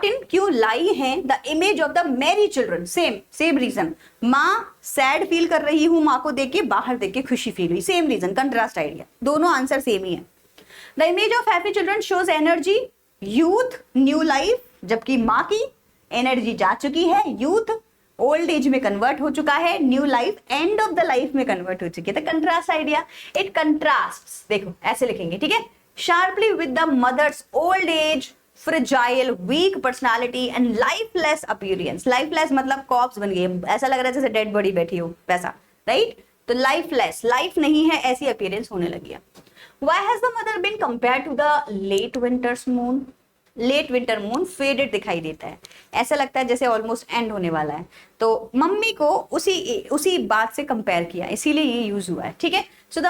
in क्यों लाई है the image of the married children? Same reason, माँ सैड फील कर रही हूँ, माँ को देख के, बाहर देख के खुशी फील हुई, सेम रीजन, कंट्रास्ट आइडिया, दोनों आंसर सेम ही है। The image of happy children shows energy, youth, new life, जबकि माँ की एनर्जी जा चुकी है, यूथ ओल्ड एज में कन्वर्ट हो चुका है, new life end of the life में कन्वर्ट हो चुकी है। तो कंट्रास्ट आइडिया, इट कंट्रास्ट्स, देखो ऐसे लिखेंगे, ठीक है, sharply with the mother's old age, fragile, weak personality and lifeless appearance. Lifeless मतलब कॉप्स बन गई, ऐसा लग रहा है जैसे डेड बॉडी बैठी हो वैसा, राइट। तो लाइफलेस, लाइफ नहीं है ऐसी अपीयरेंस होने लगी है। Why has the mother been compared to the late winter's moon? Late winter moon faded दिखाई देता है, ऐसा लगता है जैसे ऑलमोस्ट एंड होने वाला है। तो मम्मी को उसी बात से कंपेयर किया, इसीलिए ये यूज हुआ है, ठीक है। So the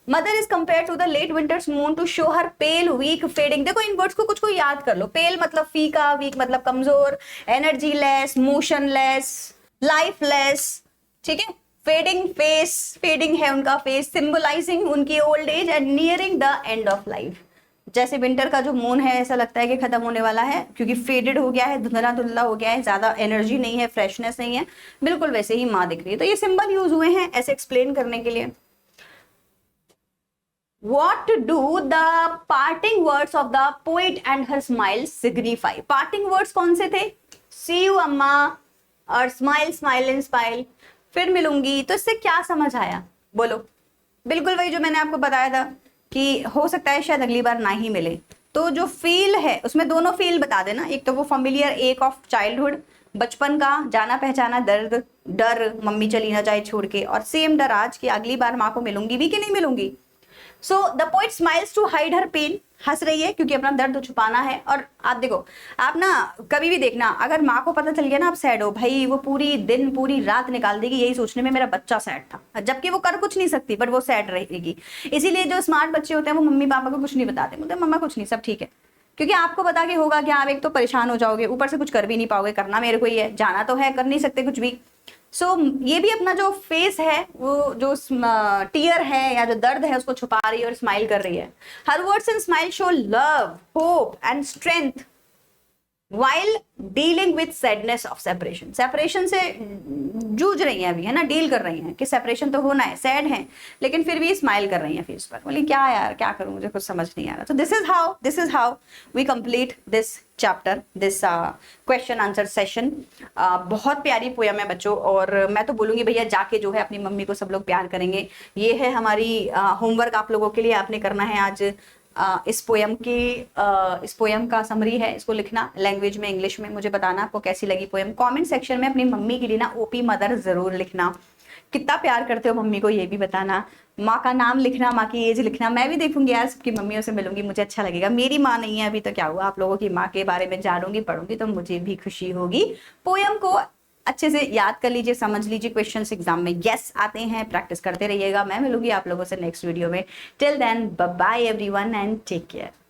mother is compare to the late winter's moon to show her pale weak fading. देखो इन वर्ड्स को कुछ को याद कर लो, पेल मतलब फीका, वीक मतलब कमजोर, एनर्जी लेस, मोशनलेस, लाइफलेस, ठीक है। फेडिंग फेस, फेडिंग है उनका फेस, सिंबलाइजिंग उनकी old age and nearing the end of life. जैसे विंटर का जो मून है ऐसा लगता है कि खत्म होने वाला है, क्योंकि फेडेड हो गया है, धुंधला धुंधला हो गया है, ज्यादा एनर्जी नहीं है, फ्रेशनेस नहीं है, बिल्कुल वैसे ही माँ दिख रही है। तो ये सिंबल यूज हुए हैं ऐसे एक्सप्लेन करने के लिए। What do the parting words of the poet and her smile signify? Parting words कौन से थे? सी यू अम्मा और स्माइल स्माइल एंड स्माइल, फिर मिलूंगी। तो इससे क्या समझ आया बोलो? बिल्कुल वही जो मैंने आपको बताया था कि हो सकता है शायद अगली बार ना ही मिले। तो जो फील है उसमें दोनों फील बता देना, एक तो वो फैमिलियर एक ऑफ चाइल्डहुड, बचपन का जाना पहचाना दर्द, डर मम्मी चली ना जाए छोड़ के, और सेम डर आज कि अगली बार माँ को मिलूंगी भी कि नहीं मिलूंगी। So the poet smiles to hide her pain, हंस रही है क्योंकि अपना दर्द छुपाना है। और आप देखो, आप ना कभी भी देखना, अगर माँ को पता चल गया ना आप सैड हो, भाई वो पूरी दिन पूरी रात निकाल देगी यही सोचने में मेरा बच्चा सैड था, जबकि वो कर कुछ नहीं सकती बट वो सैड रहेगी। इसीलिए जो स्मार्ट बच्चे होते हैं वो मम्मी पापा को कुछ नहीं बताते, बोलते मम्मा कुछ नहीं सब ठीक है, क्योंकि आपको बता के होगा कि आप एक तो परेशान हो जाओगे, ऊपर से कुछ कर भी नहीं पाओगे, करना मेरे को ही है, जाना तो है, कर नहीं सकते कुछ भी। सो ये भी अपना जो फेस है, वो जो टीयर है या जो दर्द है उसको छुपा रही है और स्माइल कर रही है। हर words and smile show love, hope and strength while dealing with sadness of separation. Separation से जूझ रही हैं अभी, है ना, डील कर रही हैं कि सेपरेशन तो होना है, सैड हैं, लेकिन फिर भी स्माइल कर रही हैं फेस पर। बोली क्या यार क्या करूं, मुझे कुछ समझ नहीं आ रहा। तो this is how we complete this chapter, this question answer session. बहुत प्यारी पोयम है बच्चों, और मैं तो बोलूंगी भैया जाके जो है अपनी मम्मी को सब लोग प्यार करेंगे। ये है हमारी होमवर्क आप लोगों के लिए, आपने करना है आज इस पोयम का समरी है, इसको लिखना लैंग्वेज में, इंग्लिश में, मुझे बताना आपको कैसी लगी पोयम। कमेंट सेक्शन में अपनी मम्मी के लिए ना ओपी मदर जरूर लिखना, कितना प्यार करते हो मम्मी को ये भी बताना, माँ का नाम लिखना, माँ की एज लिखना। मैं भी देखूंगी यार, सबकी मम्मियों से मिलूंगी, मुझे अच्छा लगेगा। मेरी माँ नहीं है अभी तो क्या हुआ, आप लोगों की माँ के बारे में जानूंगी पढ़ूंगी तो मुझे भी खुशी होगी। पोयम को अच्छे से याद कर लीजिए, समझ लीजिए, क्वेश्चंस एग्जाम में यस आते हैं, प्रैक्टिस करते रहिएगा। मैं मिलूंगी आप लोगों से नेक्स्ट वीडियो में। Till then bye bye everyone and take care.